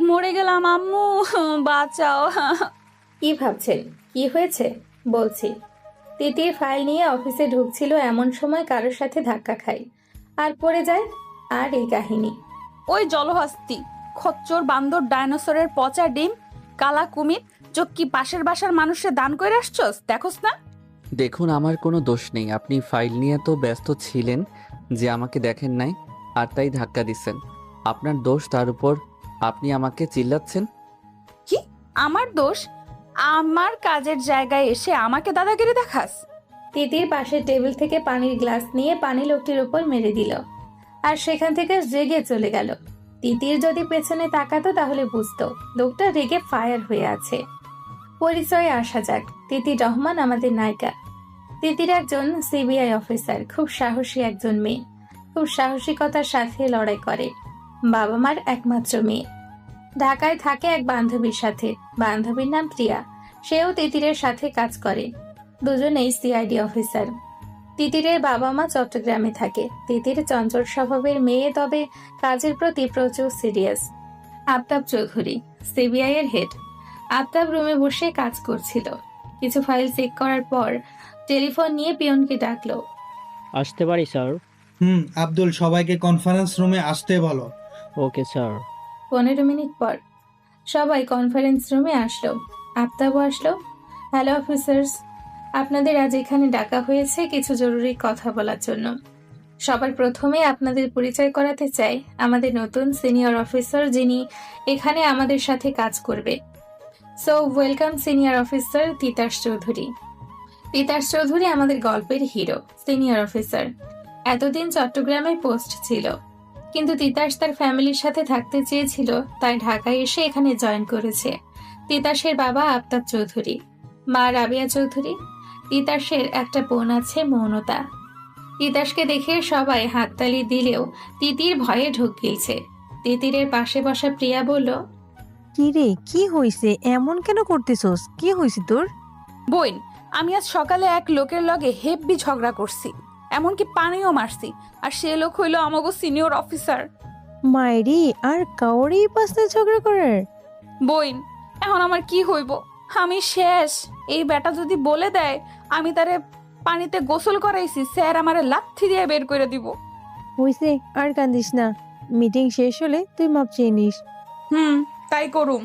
মরে গেলাম আম্মু, বাঁচাও। কি ভাবছেন? কি হয়েছে? বলছি। তিতির ফাইল নিয়ে অফিসে ঢুকছিল, এমন সময় কারোর সাথে ধাক্কা খায় আর পড়ে যায়। আর এই কাহিনী। ওই জলহস্তি, খচ্চর, বান্দর, ডাইনোসরের পচা ডিম, কালা কুমির, চোখ কি পাশের বাসার মানুষে দান করে আসছস, দেখোস না? দেখুন, আমার কোনো দোষ নেই। আপনি ফাইল নিয়ে তো ব্যস্ত ছিলেন যে আমাকে দেখেন নাই, আর তাই ধাক্কা দিচ্ছেন। আপনার দোষ, তার উপর আপনি আমাকে চিল্লাচ্ছেন। কি আমার দোষ? আমার কাজের জায়গায় এসে আমাকে দাদাগিরি দেখাস? তিতির পাশের টেবিল থেকে পানির গ্লাস নিয়ে পানি লোকটির ওপর মেরে দিল, আর সেখান থেকে রেগে চলে গেল। তিতির যদি পেছনে তাকাতো তাহলে বুঝতো লোকটা রেগে ফায়ার হয়ে আছে। পরিচয়ে আসা যাক। তিতির রহমান আমাদের নায়িকা। তিতির একজন সিবিআই অফিসার, খুব সাহসী একজন মেয়ে, খুব সাহসিকতার সাথে লড়াই করে। বাবা মার একমাত্র মেয়ে। ঢাকায় থাকে এক বান্ধবীর সাথে। বান্ধবীর নাম প্রিয়া। সেও তিতিরের সাথে কাজ করে। দুজনেই সিআইডি অফিসার। তিতিরের বাবা মা চট্টগ্রামে থাকে। তিতির চঞ্চল স্বভাবের মেয়ে, তবে কাজের প্রতি প্রচুর সিরিয়াস। আফতাব চৌধুরী সিবিআই এর হেড। আফতাব রুমে বসে কাজ করছিল। কিছু ফাইল চেক করার পর টেলিফোন নিয়ে পিয়নকে ডাকলো। আসতে পারি স্যার? আব্দুল, সবাইকে কনফারেন্স রুমে আসতে বলো। Okay sir. 15 মিনিট পর সবাই কনফারেন্স রুমে আসলো। আফতাবও আসলো। হ্যালো অফিসার্স, আপনাদের আজ এখানে ডাকা হয়েছে কিছু জরুরি কথা বলার জন্য। সবার প্রথমে আপনাদের পরিচয় করাতে চাই আমাদের নতুন সিনিয়র অফিসার, যিনি এখানে আমাদের সাথে কাজ করবে। So welcome senior officer Titas Chowdhury. Titas Chowdhury আমাদের গল্পের হিরো, সিনিয়র অফিসার। এতদিন চট্টগ্রামে পোস্ট ছিল, কিন্তু তিতাস তার ফ্যামিলির সাথে থাকতে চেয়েছিল, তাই ঢাকায় এসে এখানে জয়েন করেছে। তিতাসের বাবা আফতাব চৌধুরী, মা রাবিয়া চৌধুরী। তিতাসের একটা বোন আছে, মৌনতা। তিতাসকে দেখে সবাই হাততালি দিলেও তিতির ভয়ে ঢোক গিলছে। তিতিরের পাশে বসা প্রিয়া বলল, কি রে, কি হইছে? এমন কেন করতেছস? কি হইছে তোর? বোন, আমি আজ সকালে এক লোকের লগে হেব্বি ঝগড়া করছি, এমনকি পানিও মারছি। আর সে লোক হইল আমাগো সিনিয়র অফিসার। মায়েরি, আর কাউরেই পাশে ঝগড়া করার? বোন, এখন আমার কি হইব? আমি শেষ। এই বেটা যদি বলে দেয় আমি তারে পানিতে গোসল করাইছি, স্যার আমারে লাথি দিয়ে বের করে দিব। হইছে, আর কান্দিস না। মিটিং শেষ হলে তুই মাপ চেয়ে নিস। তাই করুম।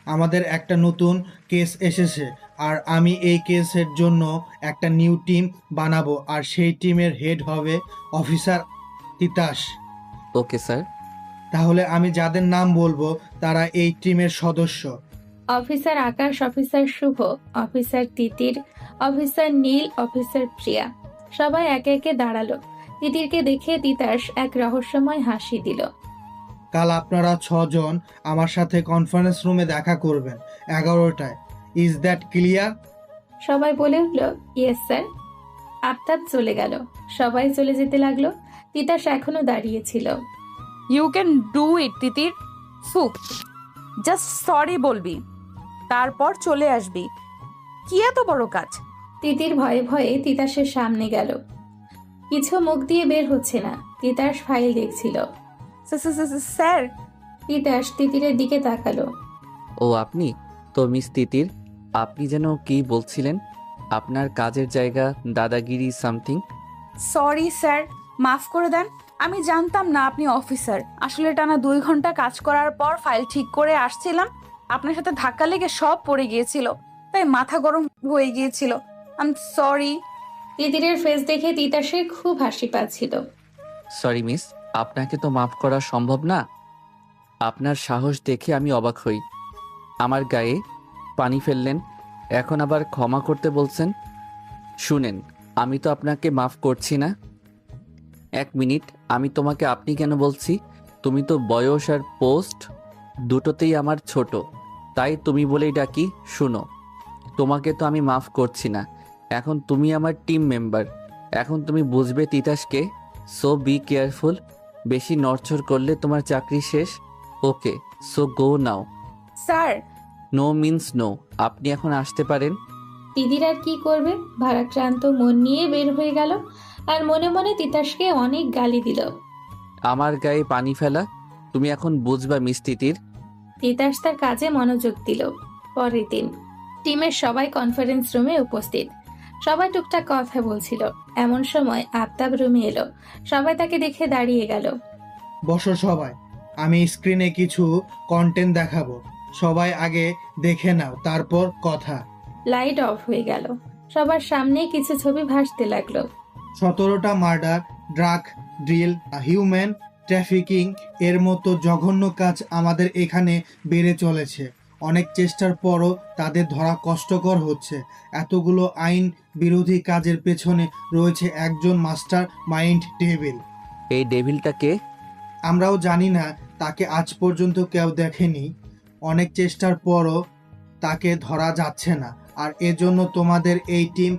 আমাদের একটা নতুন কেস এসেছে, আর আমি এই কেসের জন্য একটা নিউ টিম বানাবো, আর সেই টিমের হেড হবে অফিসার তিতাস। Okay sir. তাহলে আমি যাদের নাম বলবো তারা এই টিমের সদস্য। অফিসার আকাশ, অফিসার শুভ, অফিসার তিতির, অফিসার নীল, অফিসার প্রিয়া। সবাই একে একে দাঁড়ালো। তিতিরকে দেখে তিতাস এক রহস্যময় হাসি দিল। কাল আপনারা 6 জন আমার সাথে কনফারেন্স রুমে দেখা করবেন 11টায়। Is that clear? সবাই বলে উঠল, ইয়েস স্যার। আফতাব চলে গেল। সবাই চলে যেতে লাগলো। তিতাস এখনো দাঁড়িয়েছিল। You can do it Titir. সুপ, জাস্ট সরি বলবি, তারপর চলে আসবি। কি এত বড় কাজ? তিতির ভয়ে ভয়ে তিতাসের সামনে গেল। কিছু মুখ দিয়ে বের হচ্ছে না। তিতাস ফাইল দেখছিল। স্যার। তিতাস তিতিরের দিকে তাকালো। ও আপনি তো মিস তিতির, আপনি যেন কি বলছিলেন? আপনার কাজের জায়গা দাদাগিরি সামথিং। সরি স্যার, মাফ করে দেন। আমি জানতাম না আপনি অফিসার। আসলে টানা 2 ঘন্টা কাজ করার পর ফাইল ঠিক করে আসছিলাম, আপনার সাথে ধাক্কা লেগে সব পড়ে গিয়েছিল, তাই মাথা গরম হয়ে গিয়েছিল। I am sorry. তিতিরের ফেস দেখে তিতাসের খুব হাসি পাচ্ছিল। সরি মিস, আপনাকে তো মাফ করা সম্ভব না। আপনার সাহস দেখে আমি অবাক হই। আমার গায়ে পানি ফেললেন, এখন আবার ক্ষমা করতে বলছেন। শুনেন, আমি তো আপনাকে মাফ করছি না। 1 মিনিট, আমি তোমাকে আপনি কেন বলছি? তুমি তো বয়স আর পোস্ট দুটোতেই আমার ছোট, তাই তুমি বলেই ডাকি। শুনো, তোমাকে তো আমি মাফ করছি না। এখন তুমি আমার টিম মেম্বার। এখন তুমি বুঝবে তিতাসকে। So be careful. বেশি নড়চড় করলে তোমার চাকরি শেষ। Okay, so go now. Sir. No means no. আপনি এখন আসতে পারেন। তিতির আর কি করবে, ভারাক্রান্ত মন নিয়ে বের হয়ে গেল, আর মনে মনে তিতাসকে অনেক গালি দিল। আমার গায়ে পানি ফেলা তুমি এখন বুঝবা মিস তিতির। তিতাস তার কাজে মনোযোগ দিল। পরের দিন টিমের সবাই কনফারেন্স রুমে উপস্থিত। সবাই টুকটাক কথা বলছিল। এমন সময় আফতাব রুমে এলো। সবাই তাকে দেখে দাঁড়িয়ে গেল। বসো সবাই, আমি স্ক্রিনে কিছু কন্টেন্ট দেখাবো, সবাই আগে দেখে নাও, তারপর কথা। লাইট অফ হয়ে গেল। সবার সামনে কিছু ছবি ভাসতে লাগলো। 17টা murder, drug deal, human trafficking এর মতো জঘন্য কাজ আমাদের এখানে বেড়ে চলেছে। অনেক চেষ্টার পরও তাদের ধরা কষ্টকর হচ্ছে। এতগুলো আইন বিরোধী কাজের পেছনে রয়েছে একজন মাস্টার মাইন্ড ডেভিল। এই ডেভিলটাকে আমরাও জানি না, তাকে আজ পর্যন্ত কেউ দেখেনি। অনেক চেষ্টার পরও তাকে ধরা যাচ্ছে না, আর এজন্য তোমাদের এই টিম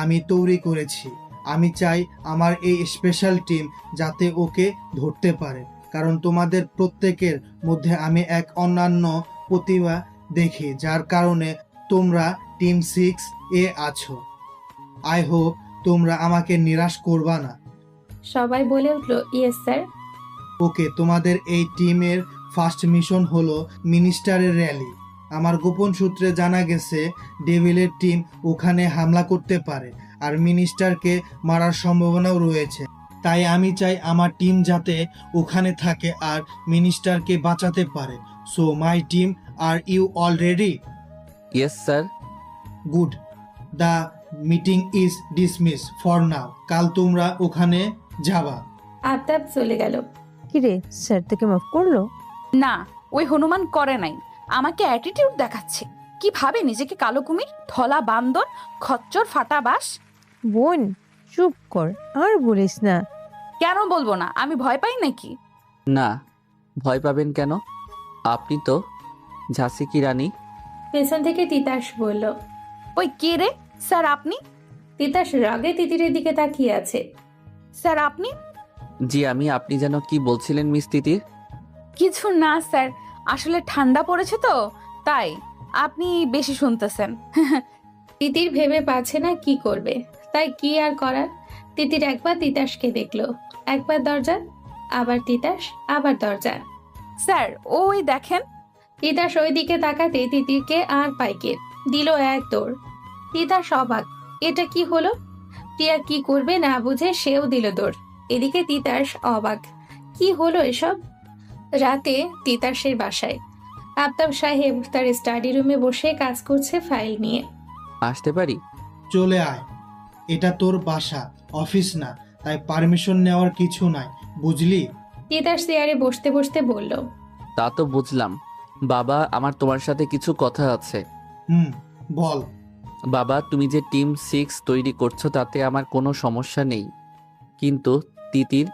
আমি তৈরি করেছি। আমি চাই আমার এই স্পেশাল টিম যাতে ওকে ধরতে পারে, কারণ তোমাদের প্রত্যেকের মধ্যে আমি এক অন্যান্য প্রতিভা দেখি, যার কারণে তোমরা টিম 6 এ আছো। আই হোপ তোমরা আমাকে নিরাশ করবা না। সবাই বলে উঠলো, ইয়েস স্যার। ওকে, তোমাদের এই টিমের ফার্স্ট মিশন হলো মিনিস্টারের র্যালি। আমার গোপন সূত্রে জানা গেছে ডেভিলের টিম ওখানে হামলা করতে পারে, আর মিনিস্টারকে মারার সম্ভাবনাও রয়েছে। তাই আমি চাই আমার টিম যাতে ওখানে থাকে আর মিনিস্টারকে বাঁচাতে পারে। So my team, are you all ready? Yes sir. Good. The meeting is dismiss for now. কাল তোমরা ওখানে যাবা। আফতাব চলে গেল। কিরে, স্যার তোকে মাফ করলো? না, ওই হনুমান করে নাই, আমাকে অ্যাটিটিউড দেখাচ্ছে। কি ভাবে নিজেকে? কালো কুমির, ধলা বান্দর, খচ্চর ফাটা বাস। বোন চুপ কর, আর বলিস না। কেন বলবো না? আমি ভয় পাই নাকি? না, ভয় পাবেন কেন? আপনি তো ঝাঁসি কি রানী। পেছন থেকে তিতাস বলল। ওই কে রে? স্যার আপনি? তিতাস রাগে তিতিরের দিকে তাকিয়ে আছে। স্যার আপনি? জি আমি। আপনি যেন কি বলছিলেন মিস তিতির? কিছু না স্যার, আসলে ঠান্ডা পড়েছে তো তাই। আপনি বেশি শুনতেছেন। তিতির ভেবে পাচ্ছে না কি করবে, তাই কি আর করার। তিতির একবার তিতাসকে দেখলো, একবার দরজা, আবার তিতাস, আবার দরজা। স্যার ওই দেখেন। তিতাস ওই দিকে তাকাতে তিতিরকে আর পাইকে দিল এক দৌড়। তিতাস অবাক, এটা কি হলো? টিয়া কি করবে না বুঝে সেও দিল দৌড়। এদিকে তিতাস অবাক, কি হলো এসব? রাতে তিতাসের বাসায় আফতাব সাহেব তার স্টাডি রুমে বসে কাজ করছে ফাইল নিয়ে। আসতে পারি? চলে আয়, এটা তোর বাসা, অফিস না, তাই পারমিশন নেওয়ার কিছু নাই, বুঝলি? তিতাস চেয়ারে বসতে বসতে বলল। তা তো বুঝলাম। বাবা, আমার তোমার সাথে কিছু কথা আছে। বল। বাবা, তুমি যে টিম 6 তৈরি করছো তাতে আমার কোনো সমস্যা নেই, কিন্তু তিতির,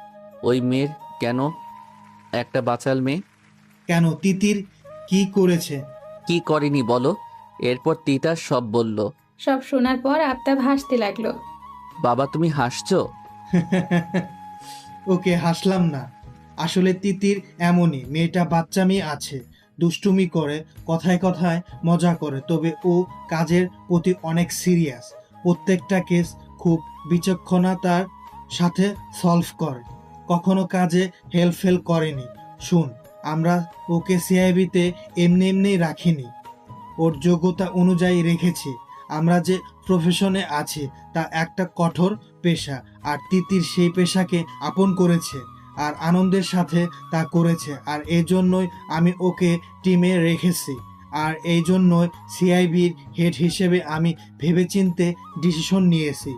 ওই মেয়ের কেন? একটা বাচাল মেয়ে। কেন, তিতির কি করেছে? কি করেনি বলো? এরপর তিতাস সব বলল। সব শোনার পর আফতাব হাসতে লাগলো। বাবা তুমি হাসছো? ওকে, হাসলাম না। আসলে তিতির এমনই, মেয়েটা বাচ্চামি আছে, দুষ্টুমি করে, কথায় কথায় মজা করে, তবে ও কাজের প্রতি অনেক সিরিয়াস। প্রত্যেকটা কেস খুব বিচক্ষণতার সাথে সলভ করে, কখনো কাজে হেল্পফেল করেনি। শুন, আমরা ওকে সিআইবিতে এমনি এমনি রাখিনি, ওর যোগ্যতা অনুযায়ী রেখেছি। আমরা যে প্রফেশনে আছি তা একটা কঠোর পেশা, আর তিতির সেই পেশাকে আপন করেছে আর আনন্দের সাথে তা করেছে, আর এই জন্যই আমি ওকে টিমে রেখেছি, আর এই জন্যই সিআইবির হেড হিসেবে আমি ভেবেচিন্তে ডিসিশন নিয়েছি।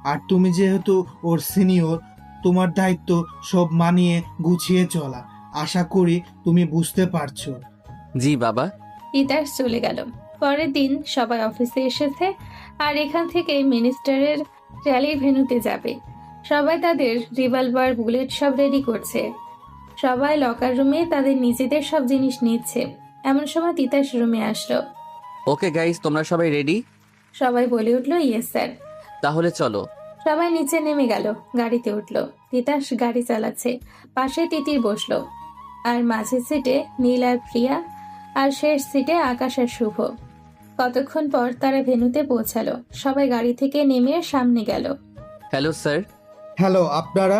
আর তুমি যেহেতু ওর সিনিয়র, তোমার দায়িত্ব সব মানিয়ে গুছিয়ে চলা। আশা করি তুমি বুঝতে পারছো। জি বাবা। তিতাস চলে গেল। পরের দিন সবাই অফিসে এসেছে, আর এখান থেকে মিনিস্টারের র্যালির ভেন্যুতে যাবে। সবাই তাদের রিভলভার, বুলেট সব রেডি করছে। সবাই লকার রুমে তাদের নিজেদের সব জিনিস নিচ্ছে। এমন সময় তিতাস রুমে আসলো। ওকে গাইস, তোমরা সবাই রেডি? সবাই বলে উঠলো, ইয়েস স্যার। তাহলে চলো। সবাই নিচে নেমে গেল, গাড়িতে উঠলো। তিতাস গাড়ি চালাচ্ছে, পাশে তিতির বসলো, আর মাঝের সিটে নীল আর প্রিয়া, আর শেষ সিটে আকাশ আর শুভ। কতক্ষণ পর তারা ভেন্যুতে পৌঁছালো। সবাই গাড়ি থেকে নেমে সামনে গেল। Hello sir. হ্যালো, আপনারা?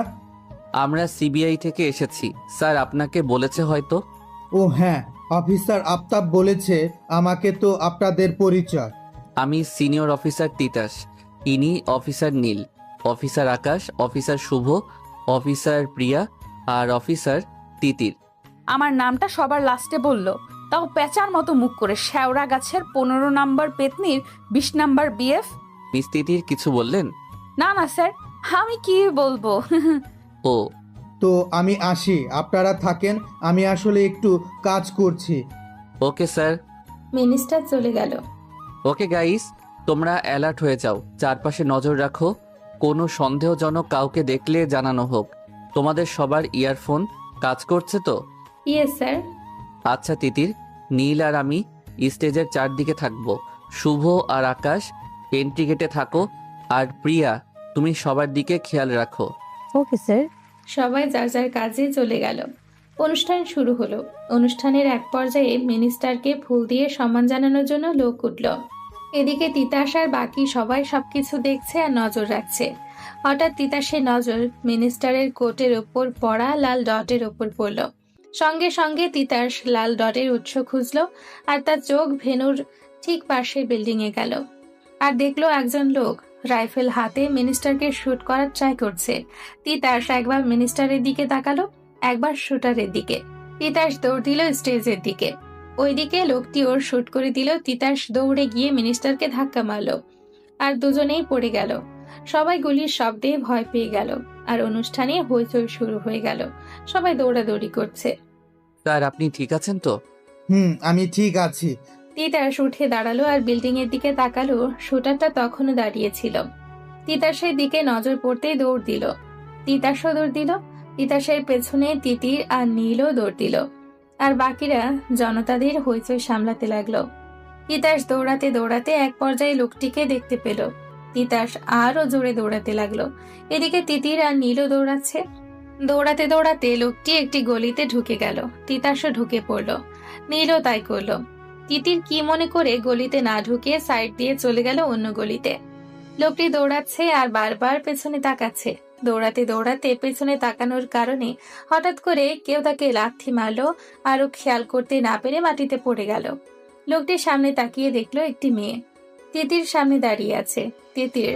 আমরা সিবিআই থেকে এসেছি স্যার, আপনাকে বলেছে হয়তো। ও হ্যাঁ, অফিসার আফতাব বলেছে আমাকে তো আপনাদের পরিচয়। আমি সিনিয়র অফিসার তিতাস, ইনি অফিসার নীল, অফিসার আকাশ, অফিসার শুভ, অফিসার প্রিয়া আর অফিসার তিতির। আমার নামটা সবার লাস্টে বলল, তাও পেঁচার মতো মুখ করে। শ্যাওড়া গাছের 15 নাম্বার পেতনির 20 নাম্বার বিএফ। মিস তিতির কিছু বললেন? না না স্যার, আমি কি বলবো। ও, তো আমি আসি, আপনারা থাকেন, আমি আসলে একটু কাজ করছি। Okay sir. মিনিস্টার চলে গেল। ওকে গাইস, তোমরা অ্যালার্ট হয়ে যাও, চারপাশে নজর রাখো, কোনো সন্দেহজনক কাউকে দেখলে জানানো হোক। তোমাদের সবার ইয়ারফোন কাজ করছে তো? Yes sir. আচ্ছা তিতির, নীল আর আমি স্টেজের চারদিকে থাকবো, শুভ আর আকাশ এন্ট্রি গেটে থাকো, আর প্রিয়া তুমি সবার দিকে খেয়াল রাখো। Okay sir. সবাই যার যার কাজে চলে গেল। অনুষ্ঠান শুরু হলো। অনুষ্ঠানের এক পর্যায়ে মিনিস্টারকে ফুল দিয়ে সম্মান জানানোর জন্য লোক উঠল। এদিকে তিতাস আর বাকি সবাই সবকিছু দেখছে আর নজর রাখছে। হঠাৎ তিতাসের নজর মিনিস্টারের কোটের ওপর পড়া লাল ডটের ওপর পড়ল। সঙ্গে সঙ্গে তিতাস লাল ডটের উৎস খুঁজল আর তার চোখ ভেনুর ঠিক পাশে বিল্ডিংয়ে গেল আর দেখলো একজন লোক রাইফেল হাতে মিনিস্টারকে শুট করার ট্রাই করছে। তিতাস একবার মিনিস্টারের দিকে তাকালো, একবার শুটারের দিকে। তিতাস দৌড় দিল স্টেজের দিকে। ওইদিকে লোকটি ওর শুট করে দিল। তিতাস দৌড়ে গিয়ে মিনিস্টারকে ধাক্কা মারলো আর দুজনেই পড়ে গেল। সবাই গুলির শব্দে ভয় পেয়ে গেল আর অনুষ্ঠানে হইচই শুরু হয়ে গেল। সবাই দৌড়াদৌড়ি করছে। স্যার আপনি ঠিক আছেন তো? আমি ঠিক আছি। তিতাস উঠে দাঁড়ালো আর বিল্ডিং এর দিকে তাকালো। শুটারটা তখনও দাঁড়িয়েছিল। তিতাসের দিকে নজর পড়তেই দৌড় দিল। তিতাসও দৌড় দিল। তিতাসের পেছনে তিতির আর নীলও দৌড় দিল। আর বাকিরা জনতাদের হইচই সামলাতে লাগলো। তিতাস দৌড়াতে দৌড়াতে এক পর্যায়ে লোকটিকে দেখতে পেল। তিতাস আরো জোরে দৌড়াতে লাগলো। এদিকে তিতির আর নীলও দৌড়াচ্ছে। দৌড়াতে দৌড়াতে লোকটি একটি গলিতে ঢুকে গেল। তিতাসও ঢুকে পড়ল। নীলও তাই করলো। তিতির কি মনে করে গলিতে না ঢুকে সাইড দিয়ে চলে গেল অন্য গলিতে। লোকটি দৌড়াচ্ছে আর বারবার পেছনে তাকাচ্ছে। দৌড়াতে দৌড়াতে পেছনে তাকানোর কারণে হঠাৎ করে কেউ তাকে লাথি মারলো আর ও খেয়াল করতে না পেরে মাটিতে পড়ে গেল। লোকটির সামনে তাকিয়ে দেখলো একটি মেয়ে তিতির সামনে দাঁড়িয়ে আছে। তিতির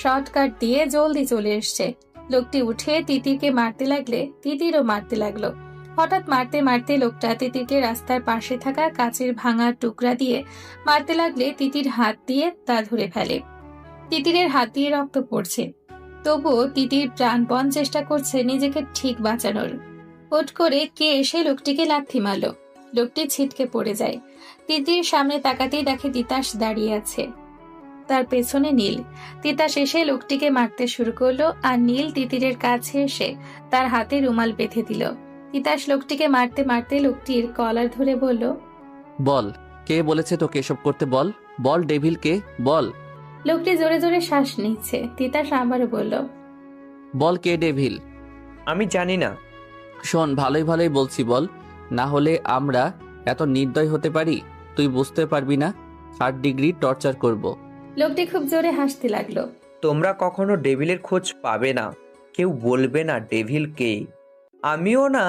শর্টকাট দিয়ে জলদি চলে এসছে। লোকটি উঠে তিতিরকে মারতে লাগলে তিতিরও মারতে লাগলো। হঠাৎ মারতে মারতে লোকটা তিতিরকে রাস্তার পাশে থাকা কাচের ভাঙা টুকরা দিয়ে মারতে লাগলে তিতির হাত দিয়ে তা ধরে ফেলে। তিতিরের হাত দিয়ে রক্ত পড়ছে। তবুও তিতির প্রাণপণ চেষ্টা করছে নিজেকে ঠিক বাঁচানোর। হুট করে কে এসে লোকটিকে লাথি মারল। লোকটি ছিটকে পড়ে যায়। তিতির সামনে তাকাতেই দেখে তিতাস দাঁড়িয়ে আছে, তার পেছনে নীল। তিতাস এসে লোকটিকে মারতে শুরু করলো আর নীল তিতিরের কাছে এসে তার হাতে রুমাল বেঁধে দিল। তিতাস লোকটিকে মারতে মারতে লোকটির কলার ধরে বলল, বল, কে বলেছে তোকে এসব করতে? বল বল, ডেভিল কে? বল। লোকটি জোরে জোরে শ্বাস নিচ্ছে। তিতাস আবারও বলল, বল কে ডেভিল? আমি জানি না। শোন, ভালোই ভালোই বলছি বল, না হলে আমরা এত নির্দয় হতে পারি তুই বুঝতে পারবি না। 8 ডিগ্রি টর্চার করব। লোকটি খুব জোরে হাসতে লাগলো। তোমরা কখনো ডেভিলের খোঁজ পাবে না, কেউ বলবে না ডেভিল কে, আমিও না।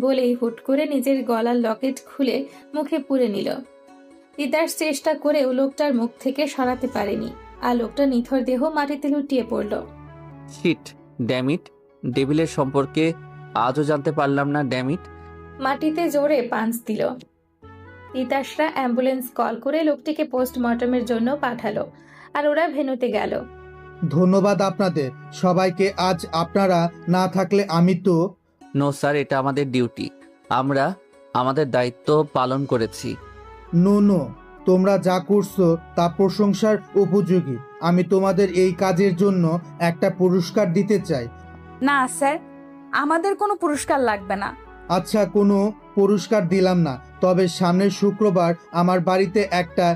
বলেই হুট করে নিজের গলার লকেট খুলে মুখে পুরে নিল। তিতাস চেষ্টা করেও লোকটার মুখ থেকে সরাতে পারেনি আর লোকটা নিথর দেহ মাটিতে লুটিয়ে পড়ল। শিট, ড্যামিট, ডেভিলের সম্পর্কে আজও জানতে পারলাম না, ড্যামিট। মাটিতে জোরে পাঞ্চ দিল। তিতাসরা অ্যাম্বুলেন্স কল করে লোকটিকে পোস্টমর্টমের জন্য পাঠালো আর ওরা ভেনুতে গেল। ধন্যবাদ আপনাদের সবাইকে। আজ আপনারা না থাকলে আমি তো। নো স্যার, এটা আমাদের ডিউটি, আমরা আমাদের দায়িত্ব পালন করেছি। নো, তোমরা যা করছো তা প্রশংসার উপযোগী। আমি তোমাদের এই কাজের জন্য একটা পুরস্কার দিতে চাই। না স্যার, আমাদের কোনো পুরস্কার লাগবে না। আচ্ছা, কোনো পুরস্কার দিলাম না, তবে সামনের শুক্রবার আমার বাড়িতে একটা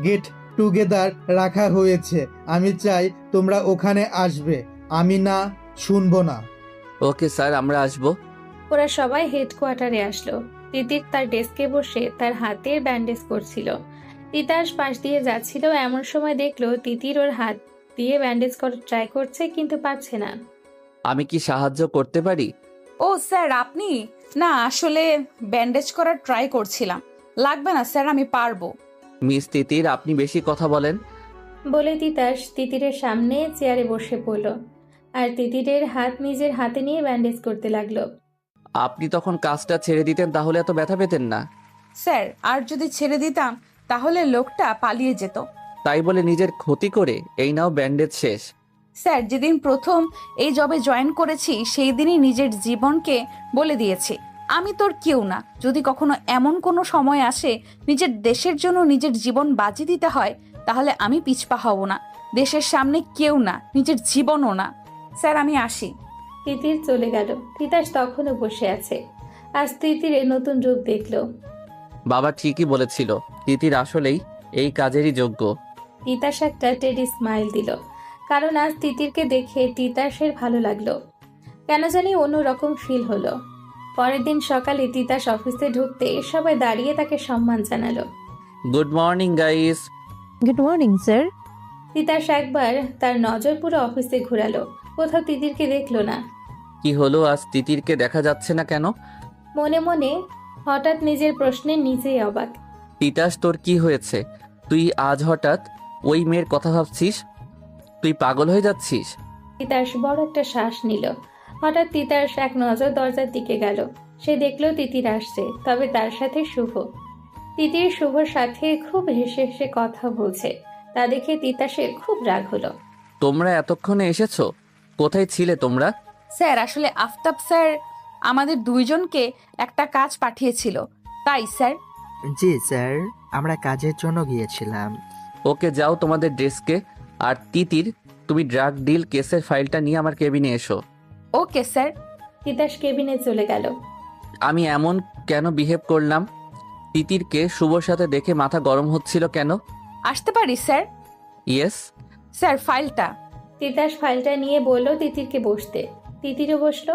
গেট টুগেদার রাখা হয়েছে। আমি চাই তোমরা ওখানে আসবে। আমি না শুনবো না। ওকে স্যার, আমরা আসবো। ওরা সবাই হেডকোয়ার্টারে আসলো। তিতির তার ডেস্কে বসে তার হাতে ব্যান্ডেজ করছিল। তিতাস পাশ দিয়ে যাচ্ছিল, এমন সময় দেখলো তিতির ওর হাত দিয়ে ব্যান্ডেজ করার ট্রাই করছে কিন্তু পারছে না। আমি কি সাহায্য করতে পারি? ও স্যার, আপনি? না আসলে ব্যান্ডেজ করার ট্রাই করছিলাম। লাগবে না স্যার, আমি পারবো। মিস তিতির, আপনি বেশি কথা বলেন। বলে তিতাস তিতিরের সামনে চেয়ারে বসে পড়ল আর তিতিরের হাত নিজের হাতে নিয়ে ব্যান্ডেজ করতে লাগলো। আপনি তখন কাজটা ছেড়ে দিতেন তাহলে এত ব্যথা পেতেন না। স্যার আর যদি ছেড়ে দিতাম তাহলে লোকটা পালিয়ে যেত। তাই বলে নিজের ক্ষতি করে এই নাও ব্যান্ডেজ শেষ। স্যার যেদিন প্রথম এই জবে জয়েন করেছি সেই দিনই নিজের জীবনকে বলে দিয়েছি, আমি তোর কেউ না। যদি কখনো এমন কোনো সময় আসে নিজের দেশের জন্য নিজের জীবন বাজি দিতে হয়, তাহলে আমি পিছপা হব না। দেশের সামনে কেউ না, নিজের জীবনও না। স্যার আমি আসি। তিতির চলে গেল। তিতাস তখনও বসে আছে। আজ তিতিরের নতুন রূপ দেখলো। বাবা ঠিকই বলেছিল, তিতির আসলেই এই কাজেরই যোগ্য। তিতাস একটা টেডি স্মাইল দিল, কারণ আজ তিতিরকে দেখে তিতাসের ভালো লাগলো। কেন জানি অন্যরকম ফিল হলো। পরের দিন সকালে তিতাস অফিসে ঢুকতে সবাই দাঁড়িয়ে তাকে সম্মান জানালো। Good morning guys. Good morning sir. Titas একবার তার নজর পুরো অফিসে ঘুরালো, কোথাও তিতিরকে দেখলো না। কি হলো, আজ তিতিরকে দেখা যাচ্ছে না কেন? মনে মনে হঠাৎ নিজের প্রশ্নে নিজেই অবাক। তিতাস, তোর কি হয়েছে? তুই আজ হঠাৎ ওই মেয়ের কথা ভাবছিস? তুই পাগল হয়ে যাচ্ছিস? তিতাস বড় একটা শ্বাস নিল। হঠাৎ তিতাস এক নজর দরজার দিকে গেল। সে দেখলো তিতির আসছে, তবে তার সাথে শুভ। তিতির শুভর সাথে খুব হেসে হেসে কথা বলছে। তা দেখে তিতাসের খুব রাগ হলো। তোমরা এতক্ষণে এসেছো? কোথায় ছিলে তোমরা? স্যার আসলে আফতাব স্যার আমাদের দুইজনকে একটা কাজ পাঠিয়েছিল, তাই স্যার। জি স্যার, আমরা কাজের জন্য গিয়েছিলাম। ওকে, যাও তোমাদের ডেস্কে। আর তিতির, তুমি ড্রাগ ডিল কেসের ফাইলটা নিয়ে আমার কেবিনে এসো। Okay sir. তিতাস কেবিনে চলে গেল। আমি এমন কেন বিহেভ করলাম? তিতিরকে শুভর সাথে দেখে মাথা গরম হচ্ছিল কেন? আসতে পারি স্যার? ইয়েস। স্যার ফাইলটা। তিতাস ফাইলটা নিয়ে বলল তিতিরকে বসতে। তিতিরও বসলো।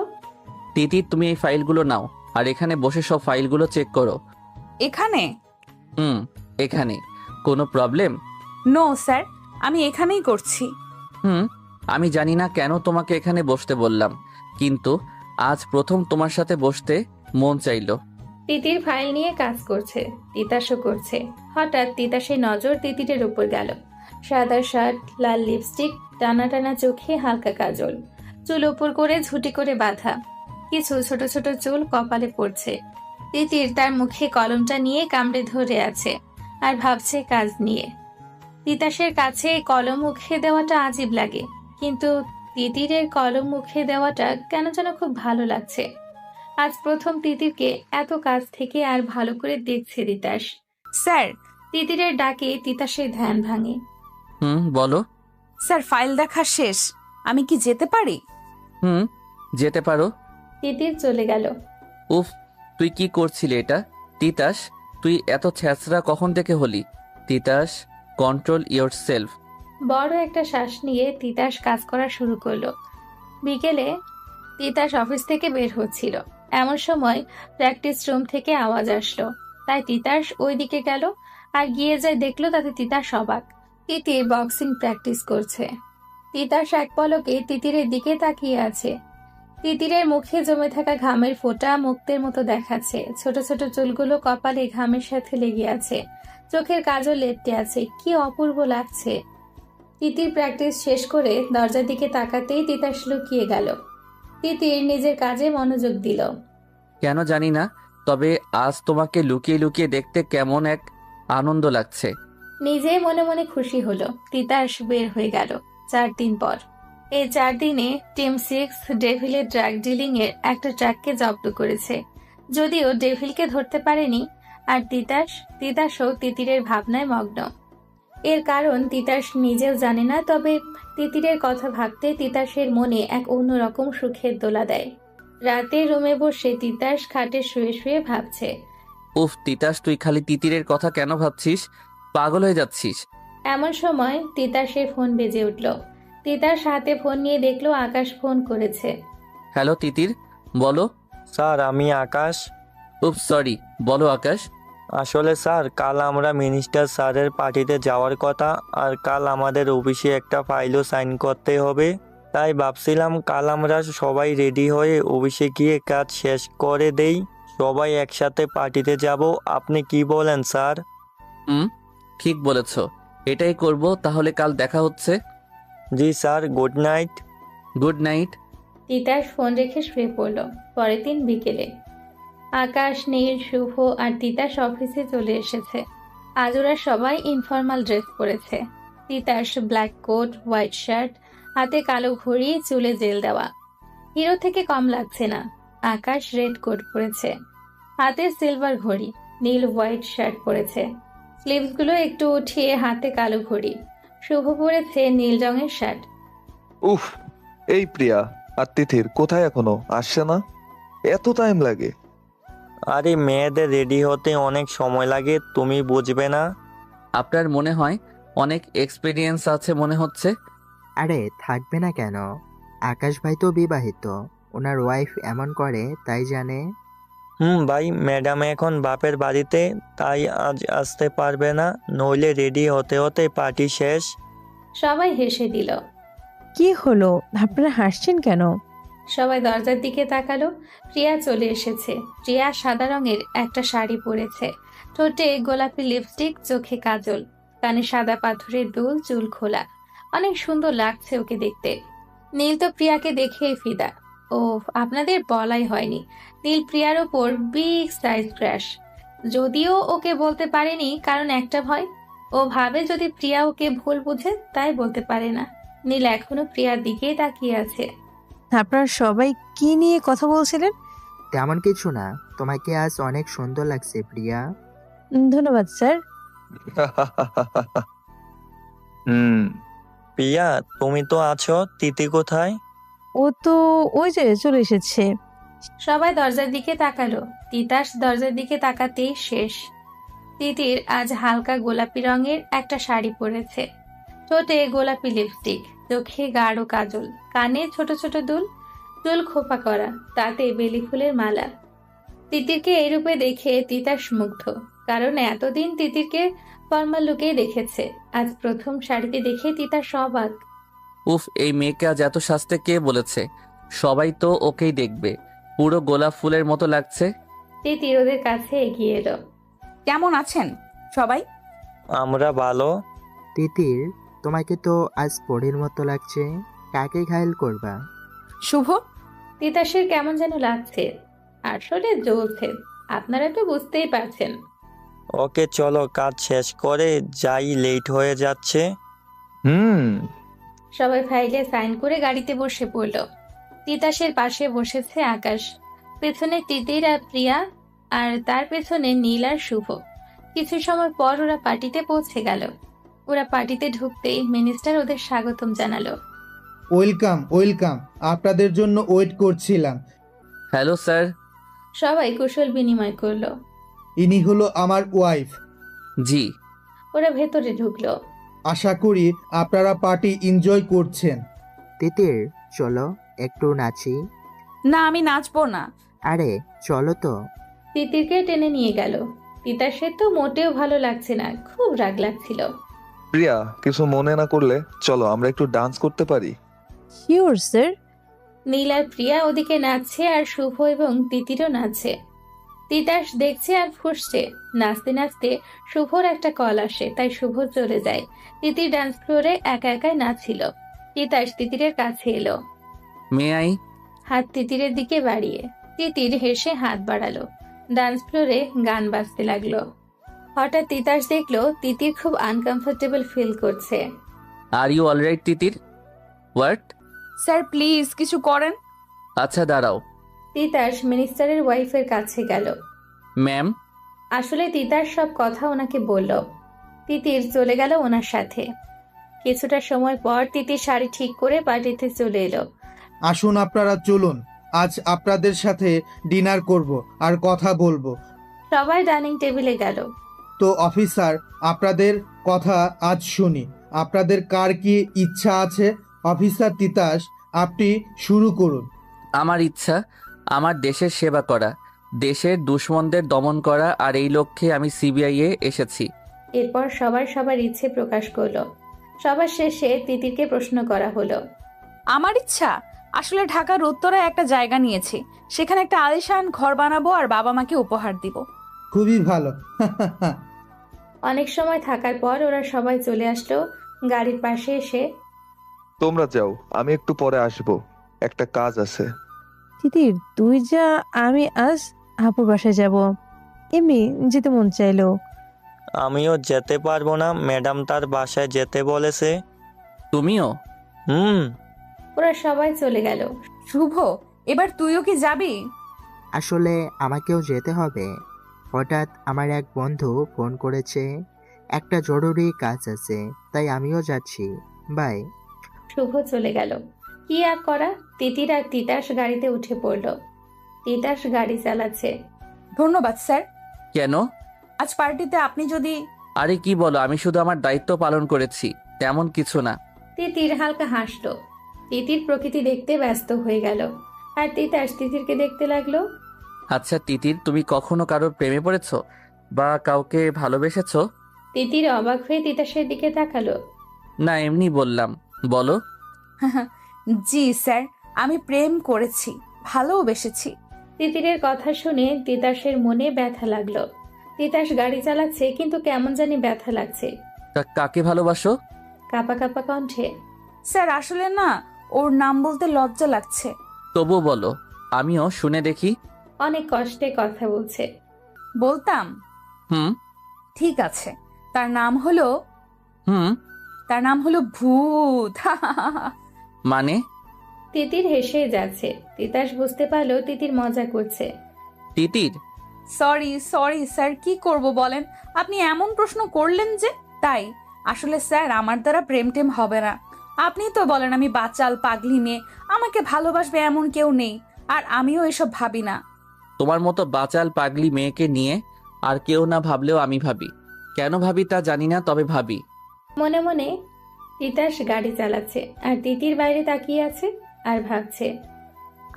তিতির, তুমি এই ফাইলগুলো নাও আর এখানে বসে সব ফাইলগুলো চেক করো। এখানে? এখানে। কোনো প্রবলেম? নো স্যার, আমি এখানেই করছি। আমি জানি না কেন তোমাকে এখানে বসতে বললাম, কিন্তু আজ প্রথম তোমার সাথে বসতে মন চাইলো। তিতির ফাইল নিয়ে কাজ করছে, তিতাসও করছে। হঠাৎ তিতাসের নজর তিতিরের উপর গেল। সাদা শার্ট, লাল লিপস্টিক, টানা টানা চোখে হালকা কাজল, চুল উপর করে ঝুটি করে বাঁধা, কিছু ছোট ছোট চুল কপালে পড়ছে। তিতির তার মুখে কলমটা নিয়ে কামড়ে ধরে আছে আর ভাবছে কাজ নিয়ে। তিতাসের কাছে কলম মুখে দেওয়াটা আজীব লাগে, কিন্তু তিতিরের কলম মুখে দেওয়াটা কেন যেন খুব ভালো লাগছে। আজ প্রথম তিতিরকে এত কাছ থেকে আর ভালো করে দেখছে তিতাস। স্যার। তিতিরের ডাকে তিতাসের ধ্যান ভাঙে। বলো। স্যার ফাইল দেখা শেষ, আমি কি যেতে পারি? যেতে পারো। তিতির চলে গেল। উফ, তুই কি করছিলি এটা? তিতাস, তুই এত ছ্যাঁচড়া কখন থেকে হলি? Titas, control yourself. বড় একটা শ্বাস নিয়ে তিতাস কাজ করা শুরু করলো। বিকেলে তিতাস অফিস থেকে বের হচ্ছিল, এমন সময় প্র্যাকটিস রুম থেকে আওয়াজ আসলো। তাই তিতাস ওই দিকে গেল আর গিয়ে যায় দেখলো তাতে তিতাস অবাক। তিতির বক্সিং প্র্যাকটিস করছে। তিতাস এক পলকে তিতিরের দিকে তাকিয়ে আছে। তিতিরের মুখে জমে থাকা ঘামের ফোঁটা মুক্তের মতো দেখাচ্ছে। ছোট ছোট চুলগুলো কপালে ঘামের সাথে লেগে আছে, চোখের কাজল লেপটে আছে। কি অপূর্ব লাগছে। তিতির প্র্যাকটিস শেষ করে দরজার দিকে তাকাতেই তিতাস লুকিয়ে গেল। তিতির নিজের কাজে মনোযোগ দিল। কেন জানি না, তবে আজ তোমাকে লুকিয়ে লুকিয়ে দেখতে কেমন এক আনন্দ লাগছে। নিজে মনে মনে খুশি হলো। তিতাস বের হয়ে গেল 4 দিন পর। এই 4 দিনে টিম 6 ডেভিলের ড্রাগ ডিলিং এর একটা ট্রাককে জব্দ করেছে, যদিও ডেভিলকে ধরতে পারেনি। আর তিতাসও তিতিরের ভাবনায় মগ্ন। এর কারণ তিতাস নিজেও জানে না, তবে তিতিরের কথা ভাবতে তিতাসের মনে এক অন্যরকম সুখের দোলা দেয়। রাতে রুমে বসে তিতাস খাটে শুয়ে শুয়ে ভাবছে। উফ তিতাস, তুই খালি তিতিরের কথা কেন ভাবছিস? পাগল হয়ে যাচ্ছিস। এমন সময় তিতাসের ফোন বেজে উঠল। তিতাস হাতে ফোন নিয়ে দেখলো আকাশ ফোন করেছে। হ্যালো তিতির, বলো। স্যার, আমি আকাশ। উফ সরি, বলো আকাশ। আসলে স্যার, কাল আমরা মিনিস্টার স্যারের পার্টিতে যাওয়ার কথা, আর কাল আমাদের অফিসে একটা ফাইলও সাইন করতে হবে। তাই ভাবছিলাম কাল আমরা সবাই রেডি হয়ে অফিসে গিয়ে কাজ শেষ করে দেই, সবাই একসাথে পার্টিতে যাব। আপনি কি বলেন স্যার? ঠিক বলেছ, এটাই করব। তাহলে কাল দেখা হচ্ছে। জি sir, good night. Good night. Titas phone রেখে শুয়ে পড়ল। পরের দিন বিকেলে আকাশ, নীল, শুভ আর তিতাস অফিসে চলে এসেছে। আজ ওরা সবাই ইনফর্মাল ড্রেস পরেছে। Titas black coat, white shirt, হাতে কালো ঘড়ি, চুলে জেল দেওয়া, হিরো থেকে কম লাগছে না। আকাশ রেড কোট পরেছে, হাতে সিলভার ঘড়ি। নীল হোয়াইট শার্ট পরেছে, স্লিভসগুলো একটু উঠিয়ে হাতে কালো ঘড়ি। শুভ পরেছে নীল রঙের শার্ট। উফ, এই প্রিয়া আর তিথির কোথায় এখনো আসছে না? এত টাইম লাগে? আরে মেয়েদের রেডি হতে অনেক সময় লাগে, তুমি বুঝবে না? আপনার মনে হয় অনেক এক্সপিরিয়েন্স আছে মনে হচ্ছে। আরে থাকবে না কেন? আকাশ ভাই তো বিবাহিত, ওনার ওয়াইফ এমন করে তাই জানে। ভাই, ম্যাডাম এখন বাপের বাড়িতে, তাই আজ আসতে পারবে না, নইলে রেডি হতে হতে পার্টি শেষ। সবাই হেসে দিল। কি হলো, আপনারা হাসছেন কেন? সবাই দরজার দিকে তাকালো। প্রিয়া চলে এসেছে। প্রিয়া সাদা রঙের একটা শাড়ি পরেছে, ঠোঁটে গোলাপি লিপস্টিক, চোখে কাজল, কানে সাদা পাথরের দুল, চুল খোলা। অনেক সুন্দর লাগছে ওকে দেখতে। নীল তো প্রিয়াকে দেখে ফিদা। ও, আপনাদের বলাই হয়নি, নীল প্রিয়ার ওপর বিগ সাইজ ক্র্যাশ। যদিও ওকে বলতে পারেনি, কারণ একটা ভয়। ও ভাবে যদি প্রিয়া ওকে ভুল বুঝে, তাই বলতে পারে না। নীল এখনো প্রিয়ার দিকেই তাকিয়ে আছে। আপনারা সবাই কি নিয়ে কথা বলছিলেন? তেমন কিছু না, তোমাকে আজ অনেক সুন্দর লাগছে প্রিয়া। ধন্যবাদ স্যার। হুম। প্রিয়া, তুমি তো আছো, তিথি কোথায়? ও তো ওই যে চলে এসেছে। সবাই দরজার দিকে তাকালো। তিতাস দরজার দিকে তাকাতেই শেষ। তিতির আজ হালকা গোলাপি রঙের একটা শাড়ি পরেছে, ঠোঁটে গোলাপি লিপস্টিক, চোখে গাঢ় কাজল, কানে ছোট ছোট দুল, চুল খোপা করা, তাতে বেলি ফুলের মালা। তিতিরকে এই রূপে দেখে তিতাস মুগ্ধ, কারণ এতদিন তিতিরকে ফর্মাল লুকেই দেখেছে। আজ প্রথম শাড়িতে দেখে তিতাস অবাক। উফ, এই মেয়েকে আজ এত সাজতে কে বলেছে? সবাই তো ওকেই দেখবে, পুরো গোলাপ ফুলের মতো লাগছে। তিতির ওদের কাছে এগিয়ে এলো। কেমন আছেন সবাই? আমরা ভালো। তিতির, তোমাকে তো আজ পরীর মতো লাগছে, কাকে ঘায়েল করবা? শুভ? তিতাসের কেমন যেন লাগছে, আসলে জ্বলছে, আপনারা তো বুঝতেই পারছেন। ওকে চলো, কাজ শেষ করে যাই, লেট হয়ে যাচ্ছে। হুম। সবাই ফাইলে সাইন করে গাড়িতে বসে পড়ল। তিতাসের পাশে বসেছে আকাশ, পেছনে তিতির আর প্রিয়া, আর তার পেছনে নীল আর শুভ। কিছু সময় পর ওরা পার্টিতে পৌঁছে গেল। ওরা পার্টিতে ঢুকতেই মিনিস্টার ওদের স্বাগতম জানালো। ওয়েলকাম ওয়েলকাম, আপনাদের জন্য ওয়েট করছিলাম। Hello sir. সবাই কুশল বিনিময় করলো। ইনি হলো আমার ওয়াইফ। জি। ওরা ভেতরে ঢুকলো। আশা করি আপনারা পার্টি এনজয় করছেন। তিতির, চলো একটু নাচি। না, আমি নাচবো না। আরে চলো তো। তিতিরকে টেনে নিয়ে গেল। তিতাসের তো মোটেও ভালো লাগছে না, খুব রাগ লাগছিল। প্রিয়া, কিছু মনে না করলে চলো আমরা একটু ডান্স করতে পারি। Sure sir. নীল আর প্রিয়া ওদিকে নাচছে, আর শুভ এবং তিতিরও নাচছে। তিতাস দেখছে আর ফুঁসছে। নাচতে নাচতে শুভর একটা কল আসে, তাই শুভ চলে যায়। তিতির ডান্স ফ্লোরে একা একাই নাচছিল। তিতাস তিতিরের কাছে এলো, মে আই? হাত তিতিরের দিকে বাড়িয়ে। তিতির হেসে হাত বাড়ালো। ডান্স ফ্লোরে গান বাজতে লাগলো। হঠাৎ তিতাস দেখলো তিতির খুব আনকমফোর্টেবল ফিল করছে। Are you alright Titir? What? Sir please কিছু করেন। আচ্ছা দাঁড়াও। তিতাস মিনিস্টারের ওয়াইফের কাছে গেল। ম্যাম। আসলে তিতাস সব কথা ওনাকে বলল। তিতির চলে গেল ওনার সাথে। কিছুটা সময় পর তিতির শাড়ি ঠিক করে পার্টিতে চলে এলো। আসুন আপনারা চলুন, আজ আপনাদের সাথে ডিনার করব আর কথা বলবো। সবাই ডাইনিং টেবিলে গেল। তো অফিসার, আপনাদের কথা আজ শুনি। আপনাদের কার কি ইচ্ছা আছে? অফিসার তিতাস, আপনি শুরু করুন। আমার ইচ্ছা আমার দেশের সেবা করা, দেশের দুশ্মনদের দমন করা, আর এই লক্ষ্যে আমি সিবিআই এ এসেছি। এরপর সবার ইচ্ছে প্রকাশ করলো। সবার শেষে তিতিরকে প্রশ্ন করা হলো। আমার ইচ্ছা আসলে ঢাকার উত্তরায় একটা জায়গা নিয়েছি, সেখানে একটা আলিশান ঘর বানাবো আর বাবা মাকে উপহার দিব। খুবই ভালো। অনেক সময় থাকার পর ওরা সবাই চলে আসলো গাড়ির পাশে এসে। তোমরা যাও, আমি একটু পরে আসবো, একটা কাজ আছে। তিতির তুই যা, আমি আজ আপুর বাসায় যাব। এমনি যেতে মন চাইলো। আমিও যেতে পারবো না, ম্যাডাম তার বাসায় যেতে বলেছে। তুমিও? হুম। ওরা সবাই চলে গেল। শুভ, এবার তুইও কি যাবি? আসলে আমাকেও যেতে হবে। হঠাৎ আমার এক বন্ধু ফোন করেছে, একটা জরুরি কাজ আছে, তাই আমিও যাচ্ছি। বাই। শুভ চলে গেল। কি আর করা, তিতির আর তিতাস গাড়িতে উঠে পড়ল। তিতাস গাড়ি চালাচ্ছে। ধন্যবাদ স্যার। কেন? আজ পার্টিতে আপনি যদি... আরে কি বলো, আমি শুধু আমার দায়িত্ব পালন করেছি, তেমন কিছু না। তিতির হালকা হাসলো। তিতির প্রকৃতি দেখতে ব্যস্ত হয়ে গেল, আর তিতাস তিতিরকে দেখতে লাগলো। আচ্ছা তিতির, তুমি কখনো কারোর প্রেমে পড়েছো বা কাউকে ভালোবেসেছো? তিতির অবাক হয়ে তিতাসের দিকে তাকালো। না, এমনি বললাম, বলো। জি স্যার, আমি প্রেম করেছি, ভালোবেসেছি। তিতিরের কথা শুনে তিতাসের মনে ব্যথা লাগলো। তিতাস গাড়ি চালাচ্ছে, কিন্তু কেমন জানি ব্যথা লাগছে। তা কাকে ভালোবাসো? কাপা কাপা কণ্ঠে। স্যার আসলে না, ওর নাম বলতে লজ্জা লাগছে। তবু বলো, আমিও শুনে দেখি। অনেক কষ্টে কথা বলছে। বলতাম? হুম। ঠিক আছে, তার নাম হলো... হুম তার নাম হলো ভূত। মানে? তিতির হেসে যাচ্ছে। তিতাস বুঝতে পারলো তিতির মজা করছে। তিতির? সরি সরি স্যার, কি করব বলেন, আপনি এমন প্রশ্ন করলেন যে তাই। আসলে স্যার আমার দ্বারা প্রেম টেম হবে না। আপনি তো বলেন আমি বাচাল পাগলি মেয়ে, আমাকে ভালোবাসবে এমন কেউ নেই, আর আমিও এসব ভাবি না। তোমার মতো বাচাল পাগলি মেয়েকে নিয়ে আর কেউ না ভাবলেও আমি ভাবি। কেন ভাবি তা জানি না, তবে ভাবি। মনে মনে তিতাস গাড়ি চালাচ্ছে, আর তিতির বাইরে তাকিয়ে আছে আর ভাবছে।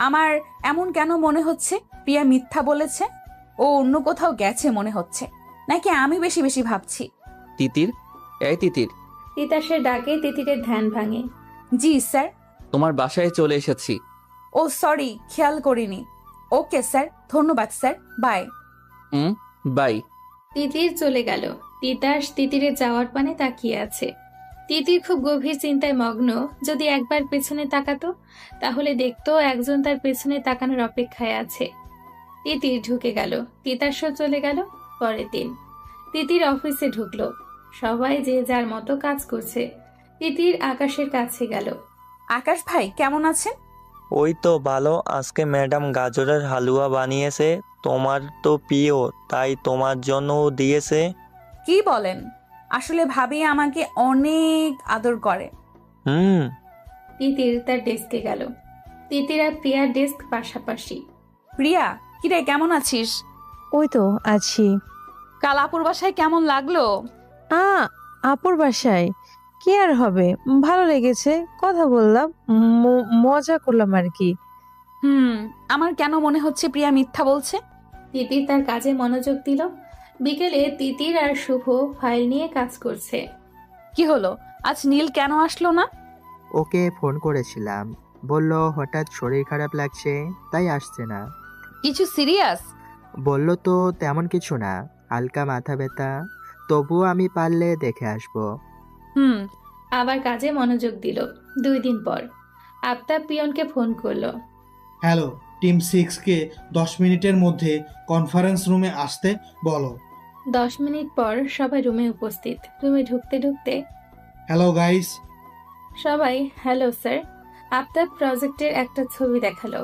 আমার এমন কেন মনে হচ্ছে প্রিয়া মিথ্যা বলেছে? ও অন্য কোথাও গেছে মনে হচ্ছে, নাকি আমি বেশি বেশি ভাবছি? তিতির, এই তিতির। তিতাসের ডাকে তিতিরের ধ্যান ভাঙে। জি স্যার। তোমার বাসায় চলে এসেছি। ও সরি, খেয়াল করিনি। ওকে স্যার, ধন্যবাদ স্যার, বাই। বাই। তিতির চলে গেল। তিতাস তিতিরের যাওয়ার পানে তাকিয়ে আছে। তিতির খুব গভীর চিন্তায় মগ্ন। যদি একবার পেছনে তাকাতো, তাহলে দেখতো একজন তার পেছনে তাকানোর অপেক্ষায় আছে। তিতির ঢুকে গেল। তিতাসও চলে গেল। পরের দিন তিতির অফিসে ঢুকলো। সবাই যে যার মতো কাজ করছে। তিতির আকাশের কাছে গেল। আকাশ ভাই কেমন আছেন? ওই তো ভালো, আজকে ম্যাডাম গাজরের হালুয়া বানিয়েছে, তোমার তো প্রিয়, তাই তোমার জন্যও দিয়েছে। কি বলেন? আসলে ভাবি আমাকে অনেক আদর করে। হুম। তিতির তার ডেস্কে গেল। তিতির আর প্রিয়ার ডেস্ক পাশাপাশি। প্রিয়া, কিরে কেমন আছিস? ওই তো আছি। কাল আপুর বাসায় কেমন লাগলো? আ আপুর বাসায় কি আর হবে, ভালো লেগেছে, কথা বললাম, মজা করলাম আর কি। আমার কেন মনে হচ্ছে প্রিয়া মিথ্যা বলছে? তিতির তার কাজে মনোযোগ দিল। বিকেলে তিতির আর শুভ ফাইল নিয়ে কাজ করছে। কি হলো, আজ নীল কেন আসলো না? ওকে ফোন করেছিলাম, বলল হঠাৎ শরীর খারাপ লাগছে, তাই আসছে না। কিছু সিরিয়াস? বলল তো তেমন কিছু না, হালকা মাথা ব্যথা, তবুও আমি পারলে দেখে আসবো। আবার কাজে মনোযোগ দিল। 2 দিন পর আফতাব পিয়নকে ফোন করলো। হ্যালো, টিম 6কে 10 মিনিটের মধ্যে কনফারেন্স রুমে আসতে বলো। 10 মিনিট পর সবাই রুমে উপস্থিত। রুমে ঢুকতে ঢুকতে হ্যালো গাইস। সবাই হ্যালো স্যার। আফতাব প্রজেক্টের একটা ছবি দেখালো।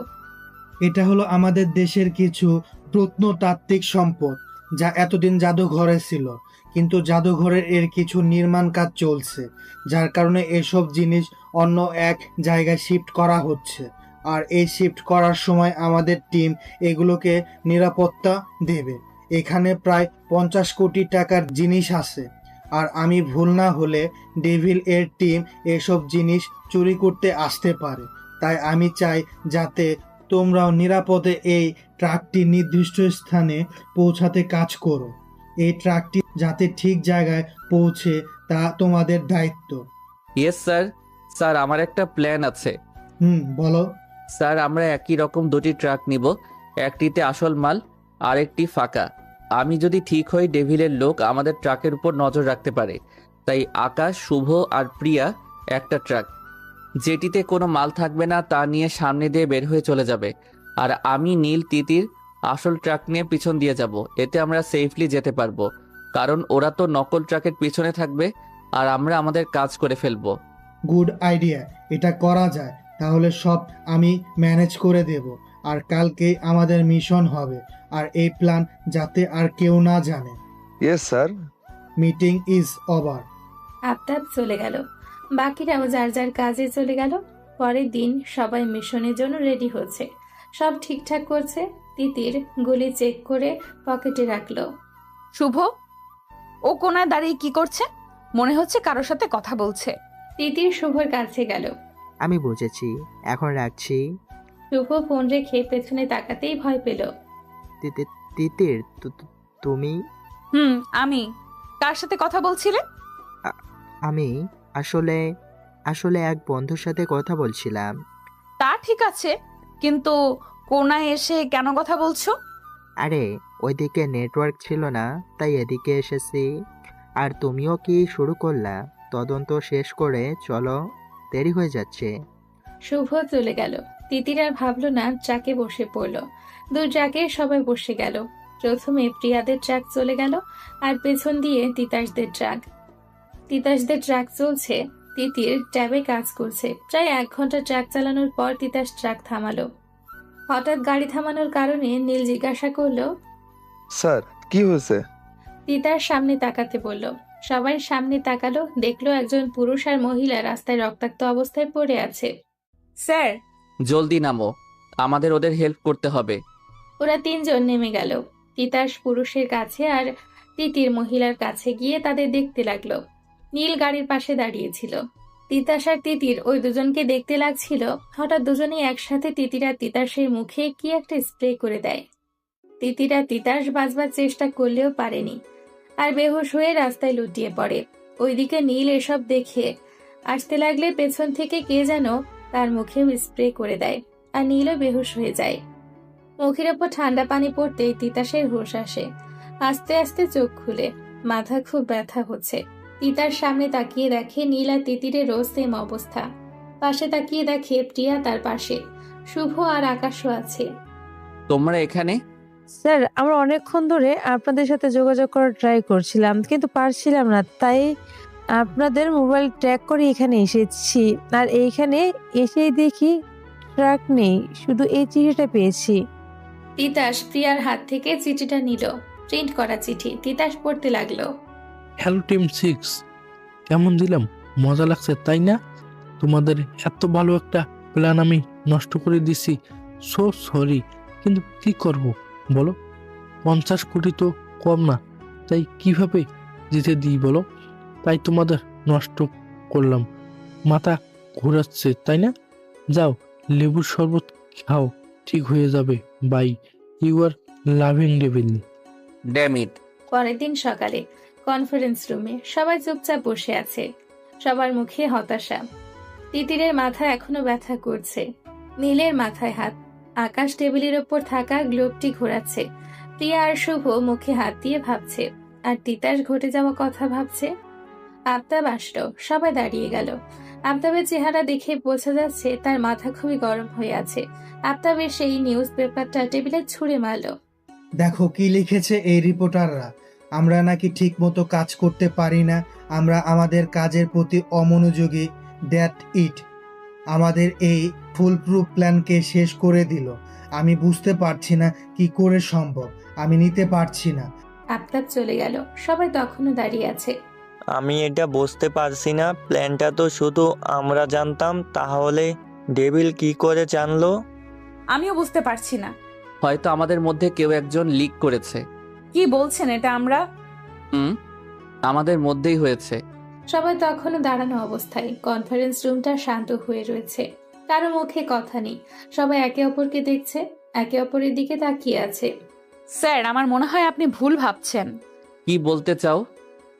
এটা হলো আমাদের দেশের কিছু প্রত্নতাত্ত্বিক সম্পদ, যা এতদিন জাদুঘরে ছিল, কিন্তু জাদুঘরের এর কিছু নির্মাণ কাজ চলছে, যার কারণে এসব জিনিস অন্য এক জায়গায় শিফট করা হচ্ছে। আর এই শিফট করার সময় আমাদের টিম এগুলোকে নিরাপত্তা দেবে। এখানে প্রায় 50 কোটি টাকার জিনিস আছে, আর আমি ভুল না হলে ডেভিল এর টিম এসব জিনিস চুরি করতে আসতে পারে। তাই আমি চাই যাতে তোমরাও নিরাপদে এই ট্রাকটি নির্দিষ্ট স্থানে পৌঁছাতে কাজ করো। এই ট্রাকটি যাতে ঠিক জায়গায় পৌঁছে তা তোমাদের দায়িত্ব। Yes sir. স্যার, আমার একটা প্ল্যান আছে। বলো। স্যার আমরা একই রকম দুটি ট্রাক নিব, একটিতে আসল মাল আর একটি ফাঁকা। আমি যদি ঠিক হই ডেভিলের লোক আমাদের ট্রাকের উপর নজর রাখতে পারে, তাই আকাশ, শুভ আর প্রিয়া একটা ট্রাক, যেটিতে কোনো মাল থাকবে না তা নিয়ে সামনে দিয়ে বের হয়ে চলে যাবে, আর আমি নীল, তিতির আসল ট্রাক নিয়ে পিছন দিয়ে যাব। এতে আমরা সেফলি যেতে পারবো, কারণ ওরা তো নকল ট্রাকের পিছনে থাকবে আর আমরা আমাদের কাজ করে ফেলবো। গুড আইডিয়া, এটা করা যায়। তাহলে সব আমি ম্যানেজ করে দেব, আর কালকেই আমাদের মিশন হবে। আর এই প্ল্যান যাতে আর কেউ না জানে। Yes sir. Meeting is over. Aftab চলে গেল, বাকিরাও যার যার কাজে চলে গেল। পরের দিন সবাই মিশনের জন্য রেডি হচ্ছে, সব ঠিকঠাক করছে। তিতির গুলি চেক করে পকেটে রাখলো। শুভ, ও কোনায় দাঁড়িয়ে কি করছে? মনে হচ্ছে কারোর সাথে কথা বলছে। তিতির শুভর কাছে গেল। আমি বুঝেছি, এখন রাখছি। শুভ ফোন রেখে পেছনে তাকাতেই ভয় পেল। তিতির, তুমি? আমি। কার সাথে কথা বলছিলে? আমি আসলে আসলে এক বন্ধুর সাথে কথা বলছিলাম। তা ঠিক আছে, কিন্তু কোনায় এসে কেন কথা বলছো? আরে ওইদিকে নেটওয়ার্ক ছিল না, তাই এদিকে এসেছি। আর তুমিও কি শুরু করলা? তদন্ত শেষ করে চলো, দেরি হয়ে যাচ্ছে। শুভ চলে গেল। তিতির আর ভাবলো না, ট্রাকে বসে পড়ল। দুই ট্রাকে সবাই বসে গেল। প্রথমে প্রিয়াদের ট্রাক চলে গেল, আর পেছন দিয়ে তিতাসদের ট্রাক। তিতাসদের ট্রাক চলছে, তিতির ট্যাবে কাজ করছে। প্রায় 1 ঘন্টা ট্রাক চালানোর পর তিতাস ট্রাক থামালো। হঠাৎ গাড়ি থামানোর কারণে নীল জিজ্ঞাসা করলো, স্যার কি হয়েছে? তিতাস সামনে তাকাতে বলল। সবাই সামনে তাকালো, দেখলো একজন পুরুষ আর মহিলা রাস্তায় রক্তাক্ত অবস্থায় পড়ে আছে। স্যার, জলদি নামো, আমাদের ওদের হেল্প করতে হবে। ওরা 3 জন নেমে গেল। তিতাস পুরুষের কাছে আর তিতির মহিলার কাছে গিয়ে তাদের দেখতে লাগলো। নীল গাড়ির পাশে দাঁড়িয়েছিল। তিতাস আর তিতির ওই দুজনকে দেখতে লাগছিল। হঠাৎ দুজনেই একসাথে তিতির আর তিতাসের মুখে কি একটা স্প্রে করে দেয়। তিতির আর তিতাস বাঁচবার চেষ্টা করলেও পারেনি, আর বেহুশ হয়ে রাস্তায় লুটিয়ে পড়ে। ওইদিকে নীল এসব দেখে আসতে লাগলে পেছন থেকে কে যেন তার মুখেও স্প্রে করে দেয়, আর নীলও বেহুশ হয়ে যায়। মুখের ওপর ঠান্ডা পানি পড়তেই তিতাসের হুঁশ আসে। আস্তে আস্তে চোখ খুলে, মাথা খুব ব্যথা হচ্ছে। তিতার সামনে তাকিয়ে দেখে নীল আর তিতিরেরও সেম অবস্থা। পাশে তাকিয়ে দেখে প্রিয়া তার পাশে, শুভ আর আকাশও আছে। তোমরা এখানে? স্যার, আমরা অনেকক্ষণ ধরে আপনাদের সাথে যোগাযোগ করার ট্রাই করছিলাম, কিন্তু পারছিলাম না, তাই আপনাদের মোবাইল ট্র্যাক করে এখানে এসেছি। আর এইখানে এসেই দেখি ট্রাক নেই, শুধু এই চিঠিটা পেয়েছি। তিতাস প্রিয়ার হাত থেকে চিঠিটা নিল। প্রিন্ট করা চিঠি। তিতাস পড়তে লাগলো। হ্যালো টিম 6, কেমন দিলাম? মজা লাগছে তাই না? তোমাদের এত ভালো একটা প্ল্যান আমি নষ্ট করে দিছি। সো সরি, কিন্তু কি করব বলো? 50 কোটি তো কম না, তাই কিভাবে দিতে দিই বলো? তাই তোমাদের নষ্ট করলাম। মাথা ঘোরাচ্ছে তাই না? যাও লেবুর শরবত খাও, ঠিক হয়ে যাবে। Bye, you are loving devil. Damn it. পরের দিন সকালে কনফারেন্স রুমে সবাই চুপচাপ বসে আছে। সবার মুখে হতাশা। তিতিরের মাথা এখনো ব্যথা করছে। নীলের মাথায় হাত। আকাশ টেবিলের ওপর থাকা গ্লোবটি ঘোরাচ্ছে। প্রিয়া আর শুভ মুখে হাত দিয়ে ভাবছে, আর তিতাস ঘটে যাওয়া কথা ভাবছে। আফতাব আসলো। সবাই দাঁড়িয়ে গেল। আফতাবের চেহারা দেখে বোঝা যাচ্ছে তার মাথা খুবই গরম হয়ে আছে। আফতাবের সেই নিউজ পেপারটা টেবিলে ছুঁড়ে মারল। দেখো কি লিখেছে এই রিপোর্টাররা। আমরা নাকি ঠিক মতো কাজ করতে পারি না, আমরা আমাদের কাজের প্রতি অমনোযোগী। That it. আমাদের এই ফুল প্রুফ প্ল্যানকে শেষ করে দিল। আমি বুঝতে পারছি না কি করে সম্ভব, আমি নিতে পারছি না। আফতাব চলে গেল। সবাই তখনও দাঁড়িয়ে আছে। আমি এটা বুঝতে পারছি না, প্ল্যানটা তো শুধু আমরা জানতাম, তাহলে ডেভিল কি করে জানলো? আমিও বুঝতে পারছি না। হয়তো আমাদের মধ্যে কেউ একজন লিক করেছে। কি বলছেন এটা? আমরা আমাদের মধ্যেই হয়েছে। সবাই তখনও দাঁড়ানো অবস্থায়। কনফারেন্স রুমটা শান্ত হয়ে রয়েছে। কারো মুখে কথা নেই। সবাই একে অপরকে দেখছে, একে অপরের দিকে তাকিয়ে আছে। স্যার, আমার মনে হয় আপনি ভুল ভাবছেন। কি বলতে চাও?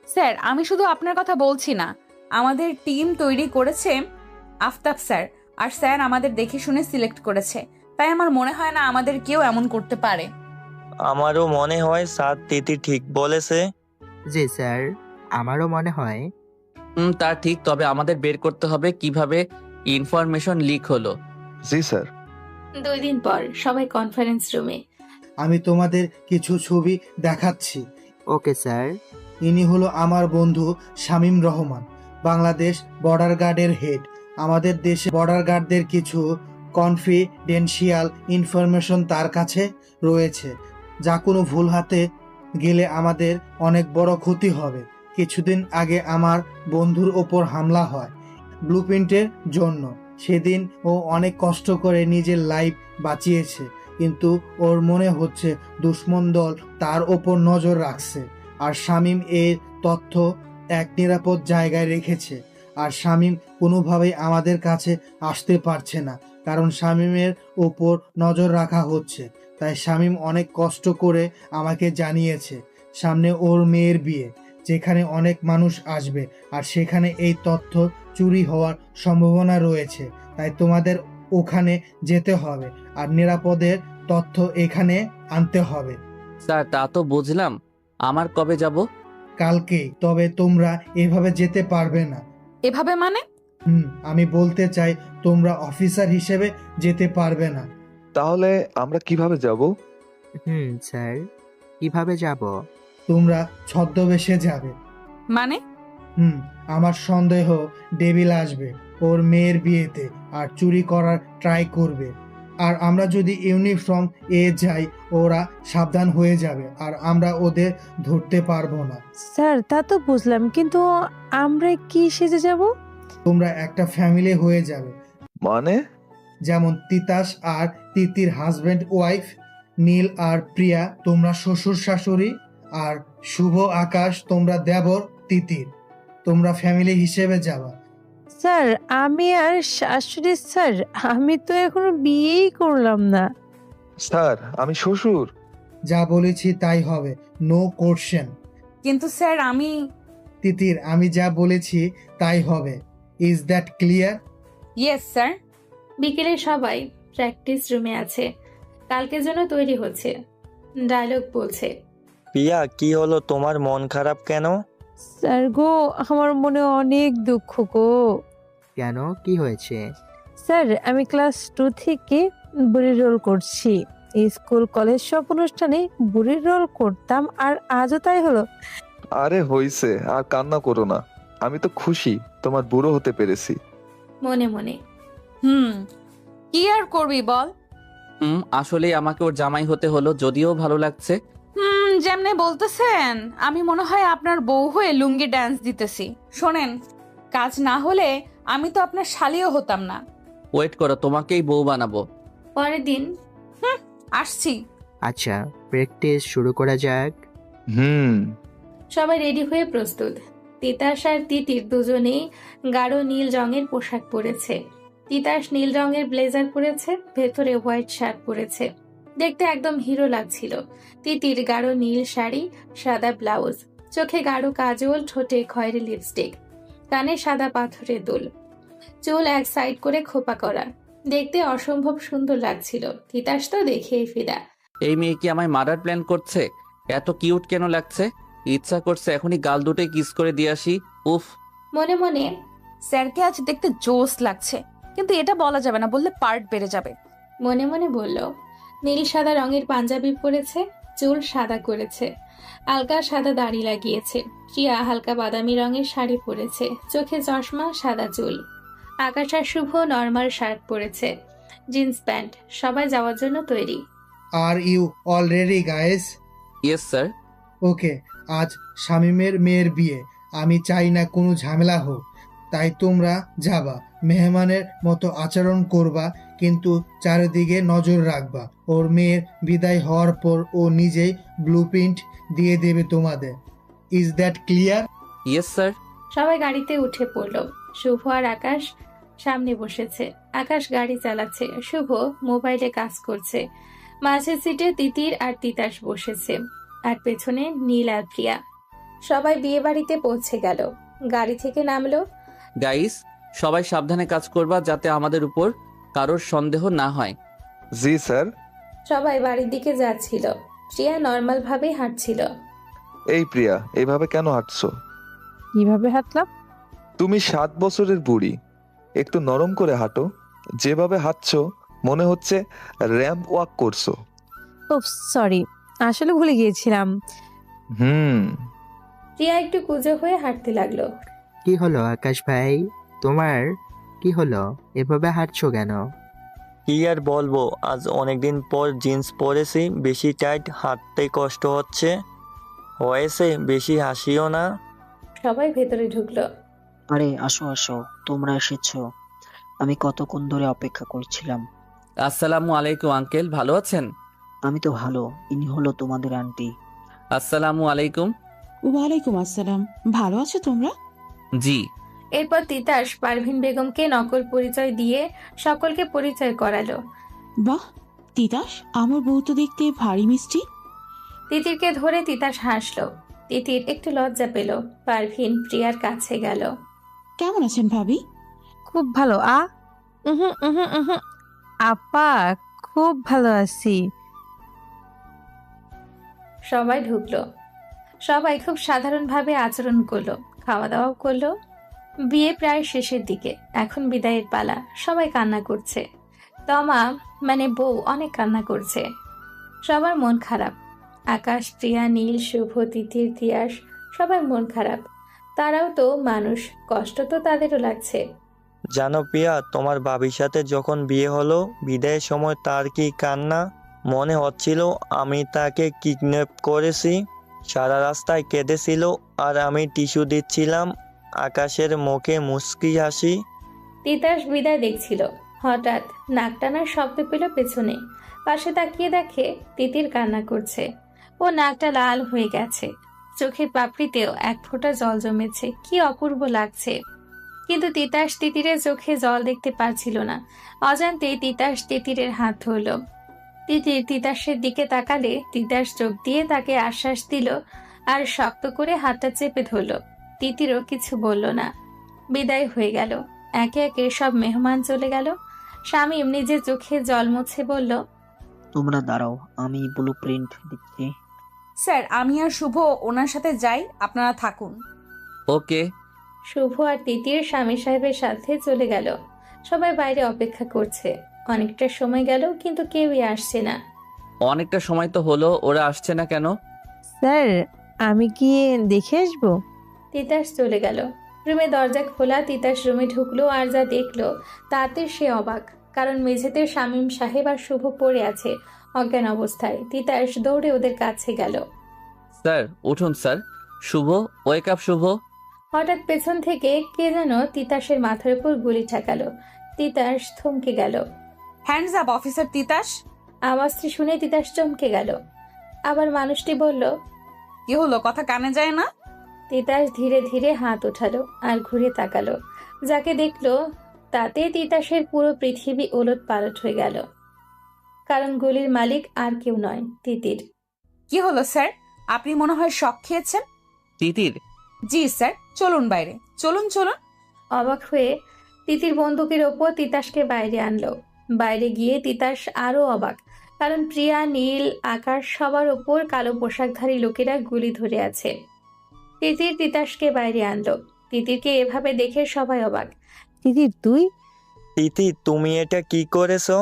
স্যার, আমি শুধু আপনার কথা বলছি না। আমাদের টিম তৈরি করেছে আফতাব স্যার। আর স্যার আমাদের দেখে শুনে সিলেক্ট করেছে, তাই আমার মনে হয় না আমাদের কেউ এমন করতে পারে। আমারও মনে হয় স্যার তিথি ঠিক বলেছে। জি স্যার, আমারও মনে হয়। তা ঠিক, তবে আমাদের বের করতে হবে কিভাবে ইনফরমেশন লিক হলো। জি স্যার। 2 দিন পর সবাই কনফারেন্স রুমে। আমি তোমাদের কিছু ছবি দেখাচ্ছি। Okay sir. ইনি হলো আমার বন্ধু শামীম রহমান, বাংলাদেশ বর্ডার গার্ডের হেড। আমাদের দেশে বর্ডার গার্ডদের কিছু কনফিডেন্সিয়াল ইনফরমেশন তার কাছে রয়েছে, যা কোনো ভুল হাতে গেলে আমাদের অনেক বড় ক্ষতি হবে। কিছুদিন আগে আমার বন্ধুর ওপর হামলা হয় ব্লুপ্রিন্টের জন্য। সেদিন ও অনেক কষ্ট করে নিজের লাইফ বাঁচিয়েছে, কিন্তু ওর মনে হচ্ছে দুশ্মন দল তার ওপর নজর রাখছে। আর শামীম এর তথ্য এক নিরাপদ জায়গায় রেখেছে। আর শামীম কোনোভাবেই আমাদের কাছে আসতে পারছে না, কারণ শামীমের ওপর নজর রাখা হচ্ছে। তাই শামীম অনেক কষ্ট করে আমাকে জানিয়েছে সামনে ওর মেয়ের বিয়ে, যেখানে অনেক মানুষ আসবে, আর সেখানে এই তথ্য চুরি হওয়ার সম্ভাবনা রয়েছে। তাই তোমাদের ওখানে যেতে হবে আর নিরাপদের তথ্য এখানে আনতে হবে। স্যার তা তো বুঝলাম, আমার কবে যাব? কালকেই। তবে তোমরা এভাবে যেতে পারবে না। এভাবে মানে? আমি বলতে চাই তোমরা অফিসার হিসেবে যেতে পারবে না। তাহলে আমরা কিভাবে যাব? স্যার, কিভাবে যাব? তোমরা ছদ্মবেশে যাবে। মানে? আমার সন্দেহ ডেভিল আসবে ওর মেয়ের বিয়েতে আর চুরি করার ট্রাই করবে। আর আমরা যদি ইউনিফর্ম যাই, ওরা সাবধান হয়ে যাবে আর আমরা ওদের ধরতে পারবো না। স্যার তা তো বুঝলাম, কিন্তু আমরা কি সেজে যাব? তোমরা একটা ফ্যামিলি হয়ে যাবে। মানে? যেমন তিতাস আর তিতির হাজবেন্ড ওয়াইফ, নীল আর প্রিয়া তোমরা শ্বশুর শাশুড়ি, আর শুভ আকাশ তোমরা দেবর তিতির। তোমরা ফ্যামিলি হিসেবে যাবা। স্যার আমি আর শাশুড়ি, স্যার আমি তো এখনো বিয়েই করলাম না। স্যার আমি শ্বশুর। যা বলেছি তাই হবে, নো কোশ্চেন। কিন্তু স্যার আমি তিতির, আমি যা বলেছি তাই হবে। Is that clear? Yes sir. বিকেলে সবাই প্র্যাকটিস রুমে আছে, কালকের জন্য তৈরি হচ্ছে। ডায়লগ বলছে। প্রিয়া, কি হলো, তোমার মন খারাপ কেন? স্যার গো, আমার মনে অনেক দুঃখ গো। কেন, কি হয়েছে? স্যার আমি ক্লাস 2 থেকে বুড়ির রোল করছি। স্কুল কলেজ সব অনুষ্ঠানে বুড়ির রোল করতাম, আর আজও তাই হলো। আরে হইছে, আর কান্না করো না। আমি তো খুশি তোমার বুড়ো হতে পেরেছি। মনে মনে। কি আর করবি বল। আসলে আমাকে ওর জামাই হতে হলো, যদিও ভালো লাগছে। যেমনে বলতেছেন আমি মনে হয় আপনার বউ হয়ে লুঙ্গি ড্যান্স দিতেছি। শোনেন, কাজ না হলে আমি তো আপনার শালিও হতাম না। ওয়েট করো, তোমাকেই বউ বানাবো। পরের দিন। আসছি। আচ্ছা, প্র্যাকটিস শুরু করা যাক। সবাই রেডি হয়ে প্রস্তুত। তিতাস আর তিতির দুজনেই গাঢ় নীল রঙের পোশাক পরেছে। তিতাস নীল রঙের ব্লেজার পরেছে, ভেতরে হোয়াইট শার্ট পরেছে। দেখতে একদম হিরো লাগছিল। তিতির গাঢ় নীল শাড়ি, সাদা ব্লাউজ, চোখে গাঢ় কাজল, ঠোঁটে খয়েরি লিপস্টিক, কানে সাদা পাথরের দুল, চুল এক সাইড করে খোপা করা। দেখতে অসম্ভব সুন্দর লাগছিল। তিতাস তো দেখেই ফিদা। এই মেয়ে কি আমায় মার্ডার প্ল্যান করছে? এত কিউট কেন লাগছে? ইচ্ছা করছে এখনই গাল দুটো কিস করে দিয়ে আসি। উফ। মনে মনে স্যারকে আজ দেখতে জোস লাগছে, কিন্তু এটা বলা যাবে না, বললে পার্ট বেড়ে যাবে। মনে মনে বলল। নীল সাদা রঙের পাঞ্জাবি পরেছে, চুল সাদা করেছে, হালকা সাদা দাড়ি লাগিয়েছে। প্রিয়া হালকা বাদামি রঙের শাড়ি পরেছে, চোখে চশমা, সাদা চুল। আকাশ আর শুভ নর্মাল শার্ট পরেছে, জিন্স প্যান্ট। সবাই যাওয়ার জন্য তৈরি। আর you all ready guys? Yes sir. ওকে, আজ শামীমের মেয়ের বিয়ে। আমি চাই না কোনো ঝামেলা হোক, তাই তোমরা যাবা, মেহমানের মতো আচরণ করবা, কিন্তু চারিদিকে নজর রাখবা। ওর মেয়ের বিদায় হওয়ার পর ও নিজেই ব্লুপ্রিন্ট দিয়ে দেবে তোমাদের। Is that clear? Yes sir. সবাই গাড়িতে উঠে পড়ল। শুভ আর আকাশ সামনে বসেছে, আকাশ গাড়ি চালাচ্ছে, শুভ মোবাইলে কাজ করছে। মাঝের সিটে তিতির আর তিতাস বসেছে, আর পেছনে নীল আর প্রিয়া। সবাই বিয়ে বাড়িতে পৌঁছে গেল। গাড়ি থেকে নামলো। গাইস, সবাই সাবধানে কাজ করবা যাতে আমাদের উপর কারোর সন্দেহ না হয়। জি স্যার। সবাই বাড়ির দিকে যাচ্ছিল। প্রিয়া নর্মাল ভাবেই হাঁটছিল। এই প্রিয়া, এইভাবে কেন হাঁটছো? কিভাবে হাঁটলাম? তুমি 7 বছরের বুড়ি, একটু নরম করে হাঁটো। যেভাবে হাঁটছো মনে হচ্ছে র্যাম্প ওয়াক করছো। ও সরি, আসলে ভুলে গিয়েছিলাম। হুম। প্রিয়া একটু কুঁজো হয়ে হাঁটতে লাগলো। কি হলো আকাশ ভাই, তোমার কি হলো? এভাবে হাঁটছো কেন? কি আর বলবো, আজ অনেকদিন পর জিন্স পরেছি, বেশি টাইট, হাঁটতে কষ্ট হয়েছে, বেশি হাসিও না। সবাই ভেতরে ঢুকলো। আরে আসো আসো, তোমরা এসেছো। আমি কতক্ষণ ধরে অপেক্ষা করছিলাম। আসসালামু আলাইকুম আঙ্কেল, ভালো আছেন? আমি তো ভালো, ইনি হলো তোমাদের আন্টি। আসসালামু আলাইকুম। ওয়ালাইকুম আসসালাম। ভালো আছো তোমরা? জি। এরপর তিতাস পারভিন বেগমকে নকল পরিচয় দিয়ে সকলকে পরিচয় করালো। বাহ, তিতাস, আমার বউ তো দেখতে ভারী মিষ্টি। তিতিরকে ধরে তিতাস হাসলো। তিতির একটু লজ্জা পেল। পারভিন প্রিয়ার কাছে গেল। কেমন আছেন ভাবি? খুব ভালো। আপা, খুব ভালো আছি। সবাই ঢুকলো। সবাই খুব সাধারণভাবে আচরণ করলো, খাওয়া দাওয়াও করলো। বিয়ে প্রায় শেষের দিকে, এখন বিদায়ের পালা। সবাই কান্না করছে। তমা মানে বউ অনেক কান্না করছে। সবার মন খারাপ। আকাশ, প্রিয়া, নীল, শুভ, তিথির, তিয়াস, সবার মন খারাপ। তারাও তো মানুষ, কষ্ট তো তাদেরও লাগছে। জানো প্রিয়া, তোমার ভাবির সাথে যখন বিয়ে হলো, বিদায়ের সময় তার কি কান্না! মনে হচ্ছিল আমি তাকে কিডন্যাপ করেছি। সারা রাস্তায় কেঁদেছিল আর আমি টিস্যু দিচ্ছিলাম। আকাশের মুখে মুচকি হাসি। তিতাস বিদায় দেখছিল। হঠাৎ নাক টানার শব্দ পেল পেছনে। পাশে তাকিয়ে দেখে তিতির কান্না করছে। ও নাকটা লাল হয়ে গেছে, চোখের পাপড়িতেও এক ফোঁটা জল জমেছে। কি অপূর্ব লাগছে। কিন্তু তিতাস তিতিরের চোখে জল দেখতে পারছিল না। অজান্তেই তিতাস তিতিরের হাত ধরল। তিতির তিতাসের দিকে তাকালে তিতাস চোখ দিয়ে তাকে আশ্বাস দিল আর শক্ত করে হাতটা চেপে ধরল। তিতিরও কিছু বলল না। বিদায় হয়ে গেল। একে একে সব মেহমান চলে গেল। শামীম নিজের চোখে জল মুছে বলল, তোমরা দাঁড়াও, আমি ব্লু প্রিন্ট দিচ্ছি। স্যার, আমি আর শুভ ওনার সাথে যাই, আপনারা থাকুন। ওকে। শুভ আর তিতির স্বামী সাহেবের সাথে চলে গেল। সবাই বাইরে অপেক্ষা করছে। অনেকটা সময় গেল কিন্তু কেউই আসছে না। অনেকটা সময় তো হলো, ওরা আসছে না কেন? স্যার, আমি কি দেখে আসবো? তিতাস চলে গেল। রুমে দরজা খোলা। তিতাস রুমে ঢুকলো আর যা দেখলো তাতে সে অবাক। কারণ মেঝেতে শামীম সাহেব আর শুভ পড়ে আছে অজ্ঞান অবস্থায়। তিতাস দৌড়ে ওদের কাছে গেল। স্যার উঠুন স্যার। শুভ, ওয়েক আপ শুভ। হঠাৎ পেছন থেকে কে যেন তিতাসের মাথার উপর গুলি ঠেকালো। তিতাস থমকে গেল। Hands up officer Titas. আওয়াজটি শুনে তিতাস চমকে গেল। আবার মানুষটি বলল, কি হলো, কথা কানে যায় না? তিতাস ধীরে ধীরে হাত উঠালো আর ঘুরে তাকালো। যাকে দেখলো তাতে তিতাসের পুরো পৃথিবী ওলট পালট হয়ে গেল। কারণ গুলির মালিক আর কেউ নয়, তিতির। কি হলো স্যার, আপনি মনে হয় শক খেয়েছেন। তিতির? জি স্যার, চলুন বাইরে, চলুন চলুন। অবাক হয়ে তিতির বন্দুকের ওপর তিতাসকে বাইরে আনলো। বাইরে গিয়ে তিতাস আরো অবাক। কারণ প্রিয়া, নীল, আকাশ সবার ওপর কালো পোশাকধারী লোকেরা গুলি ধরে আছে। তিতির তিতাসকে বাইরে আনলো। তিতিরকে এভাবে দেখে সবাই অবাক। তিতির তুই? তিতি, তুমি এটা কি করেছো?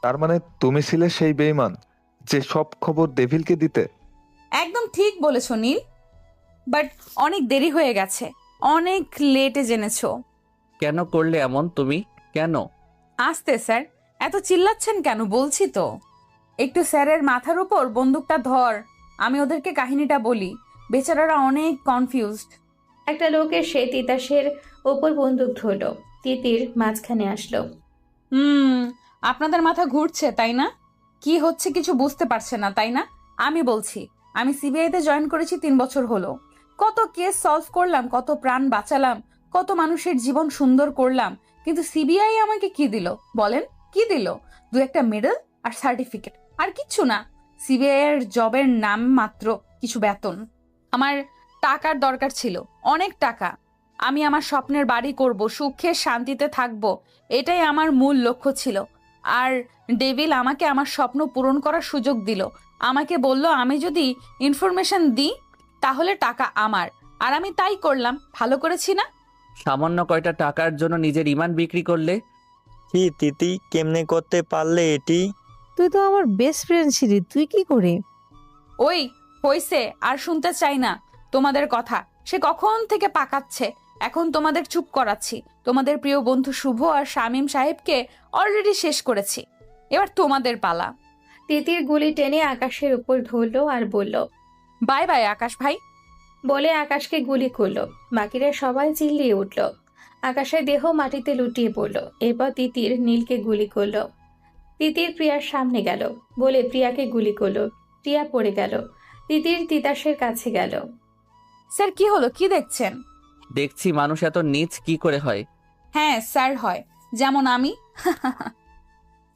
তার মানে তুমি ছিলে সেই বেঈমান যে সব খবর ডেভিলকে দিতে? একদম ঠিক বলেছো নীল, বাট অনেক দেরি হয়ে গেছে, অনেক লেটে জেনেছো। কেন করলে এমন তুমি? কেন? আস্তে স্যার, এত চিল্লাচ্ছেন কেন? বলছি তো। একটু স্যারের মাথার উপর বন্দুকটা ধর, আমি ওদেরকে কাহিনীটা বলি। বেচারারা অনেক কনফিউজড। একটা লোক এসে তিতাসের ওপর বন্দুক ধরলো। তিতির মাঝখানে আসলো। আপনাদের মাথা ঘুরছে তাই না? কি হচ্ছে কিছু বুঝতে পারছে না তাই না? আমি বলছি, আমি সিবিআইতে জয়েন করেছি 3 বছর হলো। কত কেস সলভ করলাম, কত প্রাণ বাঁচালাম, কত মানুষের জীবন সুন্দর করলাম। কিন্তু সিবিআই আমাকে কি দিল বলেন? কি দিল? 2-1টা মেডেল আর সার্টিফিকেট, আর কিচ্ছু না। সিবিআই এর জবের নাম মাত্র কিছু বেতন। আমার টাকার দরকার ছিল, অনেক টাকা। আমি আমার স্বপ্নের বাড়ি করব, সুখে শান্তিতে থাকব, এটাই আমার মূল লক্ষ্য ছিল। আর ডেভিল আমাকে আমার স্বপ্ন পূরণ করার সুযোগ দিল। আমাকে বলল আমি যদি ইনফরমেশন দিই তাহলে টাকা আমার, আর আমি তাই করলাম। ভালো করেছি না? সামান্য কয়টা টাকার জন্য নিজের ইমান বিক্রি করলে? কি তিতি, কেমনে করতে পারলে এটি? তুই তো আমার বেস্ট ফ্রেন্ড ছিলি, তুই কি করে? ওই হইছে, আর শুনতে চাই না তোমাদের কথা। সে কখন থেকে পাকাচ্ছে, এখন তোমাদের চুপ করাচ্ছি। তোমাদের প্রিয় বন্ধু শুভ আর শামীম সাহেবকে অলরেডি শেষ করেছি, এবার তোমাদের পালা। তিতির গুলি টেনে আকাশের উপর ধরলো আর বলল, বাই বাই আকাশ ভাই। বলে আকাশকে গুলি করলো। বাকিরা সবাই চিল্লিয়ে উঠল। আকাশের দেহ মাটিতে লুটিয়ে পড়ল। এরপর তিতির নীলকে গুলি করলো। তিতির প্রিয়ার সামনে গেল, বলে প্রিয়াকে গুলি করলো। প্রিয়া পড়ে গেল। তিতির তিতাসের কাছে গেল। স্যার কি হলো, কি দেখছেন? দেখছি মানুষ এত নীচ কি করে হয়। হ্যাঁ স্যার হয়, যেমন আমি।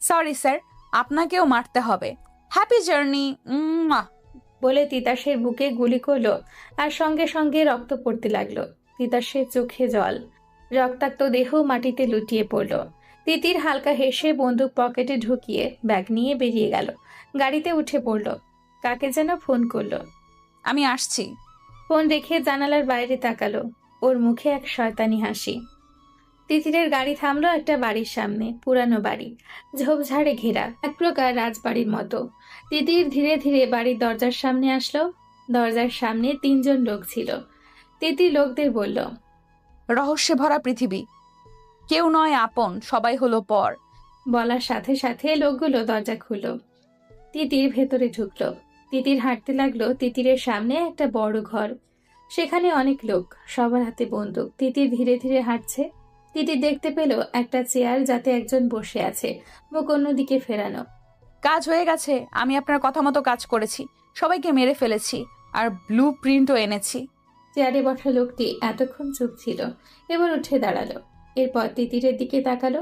সরি স্যার, আপনাকেও মারতে হবে। Happy journey. বলে তিতাসের বুকে গুলি করলো, আর সঙ্গে সঙ্গে রক্ত পড়তে লাগলো। তিতাসের চোখে জল, রক্তাক্ত দেহ মাটিতে লুটিয়ে পড়ল। তিতির হালকা হেসে বন্দুক পকেটে ঢুকিয়ে ব্যাগ নিয়ে বেরিয়ে গেল। গাড়িতে উঠে পড়ল। কাকে যেন ফোন করলো। আমি আসছি। ফোন রেখে জানালার বাইরে তাকালো। ওর মুখে এক শয়তানি হাসি। তিতিরের গাড়ি থামলো একটা বাড়ির সামনে, পুরানো বাড়ি, ঝোপঝাড়ে ঘেরা, এক প্রকার রাজবাড়ির মতো। তিতির ধীরে ধীরে বাড়ির দরজার সামনে আসলো। দরজার সামনে 3 জন লোক ছিল। তিতির লোকদের বলল, রহস্যে ভরা পৃথিবী, কেউ নয় আপন, সবাই হলো পর। বলার সাথে সাথে লোকগুলো দরজা খুলল। তিতির ভেতরে ঢুকলো। তিতির হাঁটতে লাগলো। তিতিরের সামনে একটা বড় ঘর, সেখানে অনেক লোক, সবার হাতে বন্দুক। তিতির ধীরে ধীরে হাঁটছে। তিতির দেখতে পেল একটা চেয়ার, যাতে একজন বসে আছে, মুখ অন্যদিকে ফেরানো। কাজ হয়ে গেছে, আমি আপনার কথা মতো কাজ করেছি, সবাইকে মেরে ফেলেছি, আর ব্লু প্রিন্টও এনেছি। চেয়ারে বসা লোকটি এতক্ষণ চুপ ছিল, এবার উঠে দাঁড়ালো। এরপর তিতিরের দিকে তাকালো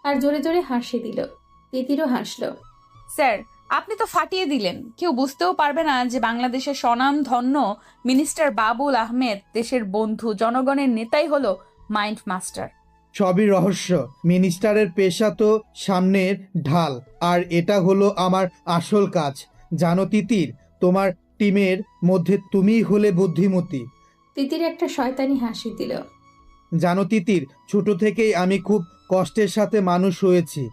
আর জোরে জোরে হাসি দিল। তিতিরও হাসলো। স্যার, আপনি তো ফাটিয়ে দিলেন। কেউ বুঝতেও পারবে না যে বাংলাদেশের স্বনাম ধন্য মিনিস্টার বাবুল আহমেদ, দেশের বন্ধু, জনগণের নেতাই হলো মাইন্ড মাস্টার। সবই রহস্য। মিনিস্টারের পেশা তো সামনের ঢাল, আর এটা হলো আমার আসল কাজ। জানো তিতির, তোমার টিমের মধ্যে তুমিই হলে বুদ্ধিমতী। তিতির একটা শয়তানি হাসি দিল। জানো তিতির, ছোট থেকেই আমি খুব কষ্টের সাথে মানুষ হয়েছি।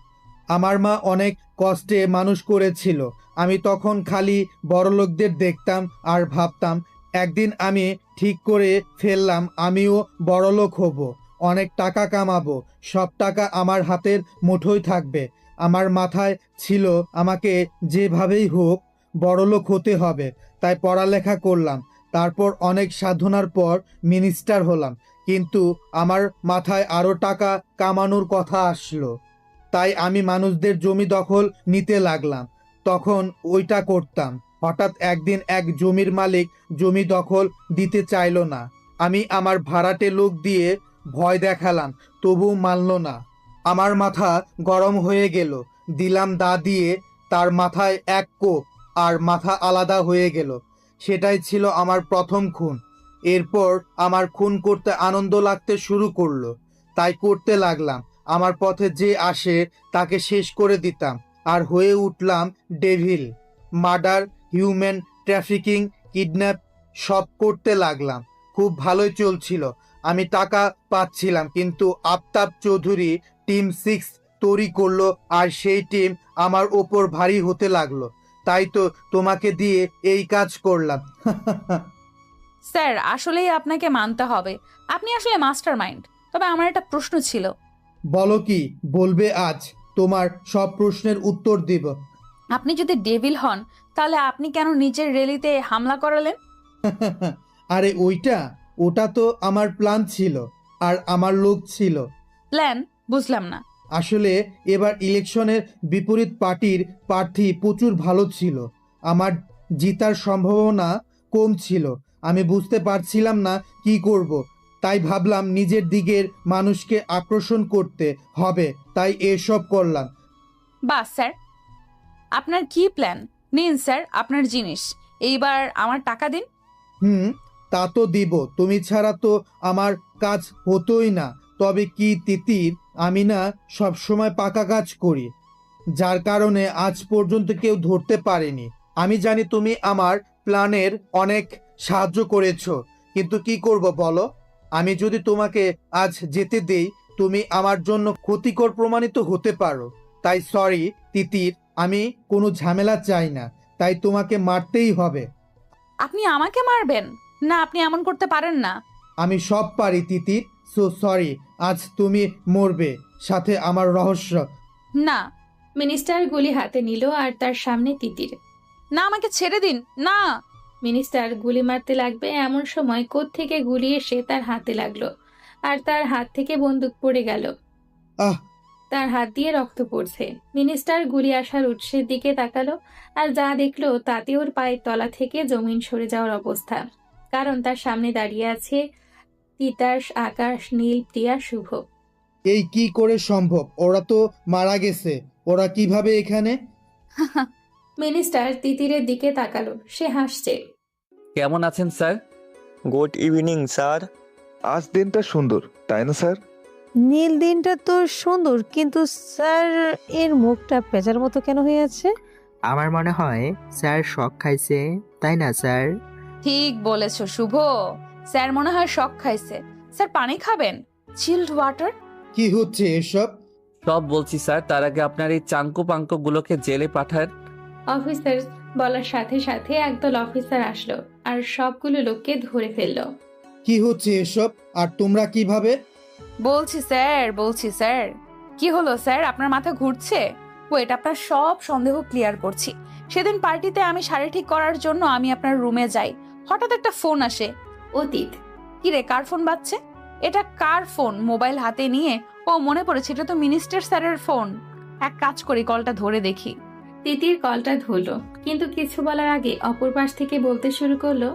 আমার মা অনেক কষ্টে মানুষ করেছিল। আমি তখন খালি বড়লোকদের দেখতাম আর ভাবতাম একদিন আমি ঠিক করে ফেললাম আমিও বড়লোক হব, অনেক টাকা কামাবো, সব টাকা আমার হাতের মুঠোয় থাকবে। আমার মাথায় ছিল আমাকে যেভাবেই হোক বড়লোক হতে হবে, তাই পড়ালেখা করলাম। তারপর অনেক সাধনার পর মিনিস্টার হলাম, কিন্তু আমার মাথায় আরও টাকা কামানোর কথা আসলো, তাই আমি মানুষদের জমি দখল নিতে লাগলাম। তখন ওইটা করতাম। হঠাৎ একদিন এক জমির মালিক জমি দখল দিতে চাইলো না। আমি আমার ভাড়াটে লোক দিয়ে ভয় দেখালাম, তবুও মানল না। আমার মাথা গরম হয়ে গেল, দিলাম দা দিয়ে তার মাথায় এক কোপ, আর মাথা আলাদা হয়ে গেল। সেটাই ছিল আমার প্রথম খুন। এরপর আমার খুন করতে আনন্দ লাগতে শুরু করলো, তাই করতে লাগলাম। আমার পথে যে আসে তাকে শেষ করে দিতাম, আর হয়ে উঠলাম devil. Murder, human trafficking, kidnap সব করতে লাগলাম। খুব ভালোই চলছিল, আমি টাকা পাচ্ছিলাম। কিন্তু আফতাব চৌধুরী টিম 6 তৈরি করলো, আর সেই টিম আমার ওপর ভারী হতে লাগলো। তাই তো তোমাকে দিয়ে এই কাজ করলাম। স্যার, আসলেই আপনাকে মানতে হবে, আপনি আসলে মাস্টার মাইন্ড। তবে আমার একটা প্রশ্ন ছিল। বলো কি বলবে? আজ তোমার সব প্রশ্নের উত্তর দিব। আপনি যদি ডেভিল হন, তাহলে আপনি কেন নিজের র্যালিতে হামলা করালেন? আরে ওটা তো আমার প্ল্যান ছিল, আর আমার লোক ছিল। প্ল্যান বুঝলাম না। আসলে এবার ইলেকশনের বিপরীত পার্টির প্রার্থী প্রচুর ভালো ছিল, আমার জিতার সম্ভাবনা কম ছিল। আমি বুঝতে পারছিলাম না কি করব, তাই ভাবলাম নিজের দিকের মানুষকে আকর্ষণ করতে হবে, তাই এসব করলাম। বাস স্যার, আপনার কি প্ল্যান? নিন স্যার আপনার জিনিস, এইবার আমার টাকা দিন। তা তো দিব, তুমি ছাড়া তো আমার কাজ হতোই না। তবে কি তিতির, আমি না সবসময় পাকা কাজ করি, যার কারণে আজ পর্যন্ত কেউ ধরতে পারেনি। আমি জানি তুমি আমার প্ল্যানের অনেক সাহায্য করেছো, কিন্তু কি করব বলো? আমি যদি তোমাকে আজ যেতে দেই, তুমি আমার জন্য ক্ষতিকর প্রমাণিত হতে পারো। তাই সরি তিতির, আমি কোনো ঝামেলা চাই না, তাই তোমাকে মারতেই হবে। আপনি আমাকে মারবেন? না, আপনি এমন করতে পারেন না। আমি সব পারি তিতির, সো সরি, আজ তুমি মরবে, সাথে আমার রহস্য। না। মিনিস্টার গুলি হাতে নিল আর তার সামনে তিতির। না, আমাকে ছেড়ে দিন, না। মিনিস্টার গুলি মারতে লাগবে এমন সময় কোত্থেকে গুলি এসে তার হাতে লাগলো, আর তার হাত থেকে বন্দুক পড়ে গেল। আহ! তার হাত দিয়ে রক্ত পড়ছে। মিনিস্টার গুলি আসার উৎসের দিকে তাকালো, আর যা দেখলো তাতে ওর পায়ের তলা থেকে জমিন সরে যাওয়ার অবস্থা। কারণ তার সামনে দাঁড়িয়ে আছে তিতাস, আকাশ, নীল, প্রিয়া, শুভ। এই কি করে সম্ভব? ওরা তো মারা গেছে, ওরা কিভাবে এখানে? মিনিস্টার তিতিরের দিকে তাকালো, সে হাসছে। কেমন আছেন স্যার? Good evening sir. আজ দিনটা সুন্দর, তাই না স্যার? নীল দিনটা তো সুন্দর, কিন্তু স্যার এর মুখটা পেঁচার মতো কেন হয়ে আছে? আমার মনে হয় স্যার শক খাইছে, তাই না স্যার? ঠিক বলেছো শুভ, স্যার মনে হয় শক খাইছে। স্যার পানি খাবেন? Child water. কি হচ্ছে এসব? সব বলছি স্যার, তার আগে আপনার এই চাঙ্কু পাঙ্কু গুলোকে জেলে পাঠান। অফিসার বলার সাথে সাথে একদল অফিসার আসলো আর সবগুলো লোককে ধরে ফেললো। কি হচ্ছে এসব? আর তোমরা কিভাবে? বলছি স্যার। কি হলো স্যার, আপনার মাথা ঘুরছে? ওয়েট, আপনার সব সন্দেহ ক্লিয়ার করছি। সেদিন পার্টিতে আমি শাড়ি ঠিক করার জন্য আমি আপনার রুমে যাই, হঠাৎ একটা ফোন আসে। অতীত। কি রে, কার ফোন বাজছে? এটা কার ফোন? মোবাইল হাতে নিয়ে ও মনে পড়েছে, এটা তো মিনিস্টার স্যারের ফোন। এক কাজ করি, কলটা ধরে দেখি। তিতির কলটা ধরলো, কিন্তু কিছু বলার আগে অপর পাশ থেকে বলতে শুরু করলো,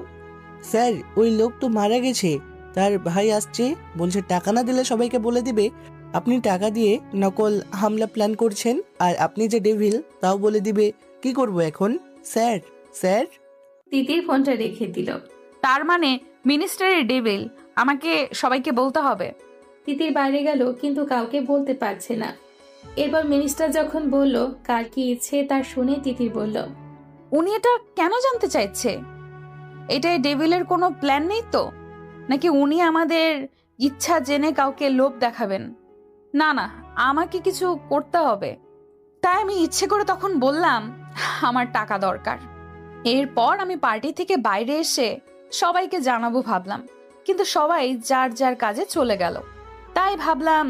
স্যার ওই লোক তো মারা গেছে, তার ভাই আসছে, বলছে টাকা না দিলে সবাইকে বলে দিবে আপনি টাকা দিয়ে নকল হামলা প্ল্যান করছেন, আর আপনি যে ডেভিল তাও বলে দিবে। কি করব এখন স্যার? স্যার? তিতির ফোনটা রেখে দিল। তার মানে মিনিস্টারের ডেভিল, আমাকে সবাইকে বলতে হবে। তিতির বাইরে গেল, কিন্তু কাউকে বলতে পারছে না। এরপর মিনিস্টার যখন বলল কার কি ইচ্ছে তা শুনে তিতির বলল, উনি এটা কেন জানতে চাইছে? এটাই ডেভিলের কোনো প্ল্যান নেই তো? নাকি উনি আমাদের ইচ্ছা জেনে কাউকে লোভ দেখাবেন? না না, আমাকে কিছু করতে হবে। তাই আমি ইচ্ছে করে তখন বললাম আমার টাকা দরকার। এরপর আমি পার্টি থেকে বাইরে এসে সবাইকে জানাবো ভাবলাম, কিন্তু সবাই যার যার কাজে চলে গেল। তাই ভাবলাম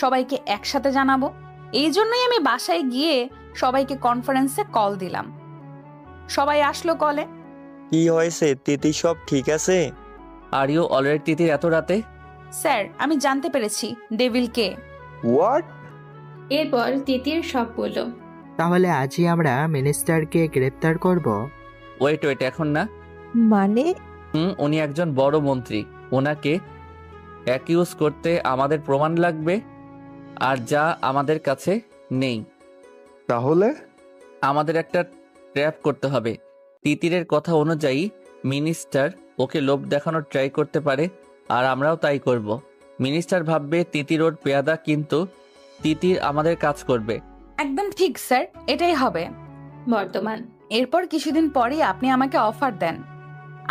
সবাইকে একসাথে জানাবো। এই জন্যই আমি বাসায় গিয়ে সবাইকে কনফারেন্সে কল দিলাম। সবাই আসলো কলে। কি হয়েছে তিতি, সব ঠিক আছে? আর ইউ অলরেডি তিতির এত রাতে? স্যার, আমি জানতে পেরেছি ডেভিল কে। হোয়াট? এরপর তিতির সব বলল। তাহলে আজই আমরা মিনিস্টারকে গ্রেপ্তার করব? ওয়েট, এখন না। মানে? উনি একজন বড় মন্ত্রী, ওনাকে অ্যাকিউজ করতে আমাদের প্রমাণ লাগবে, আর যা আমাদের কাছে নেই। তাহলে আমাদের একটা ট্র্যাপ করতে হবে। তিতিরের কথা অনুযায়ী মিনিস্টার ওকে লোভ দেখানোর ট্রাই করতে পারে, আর আমরাও তাই করব। মিনিস্টার ভাববে তিতির ওর পেয়াদা, কিন্তু তিতির আমাদের কাজ করবে। একদম ঠিক স্যার, এটাই হবে বর্তমান। এরপর কিছুদিন পরেই আপনি আমাকে অফার দেন,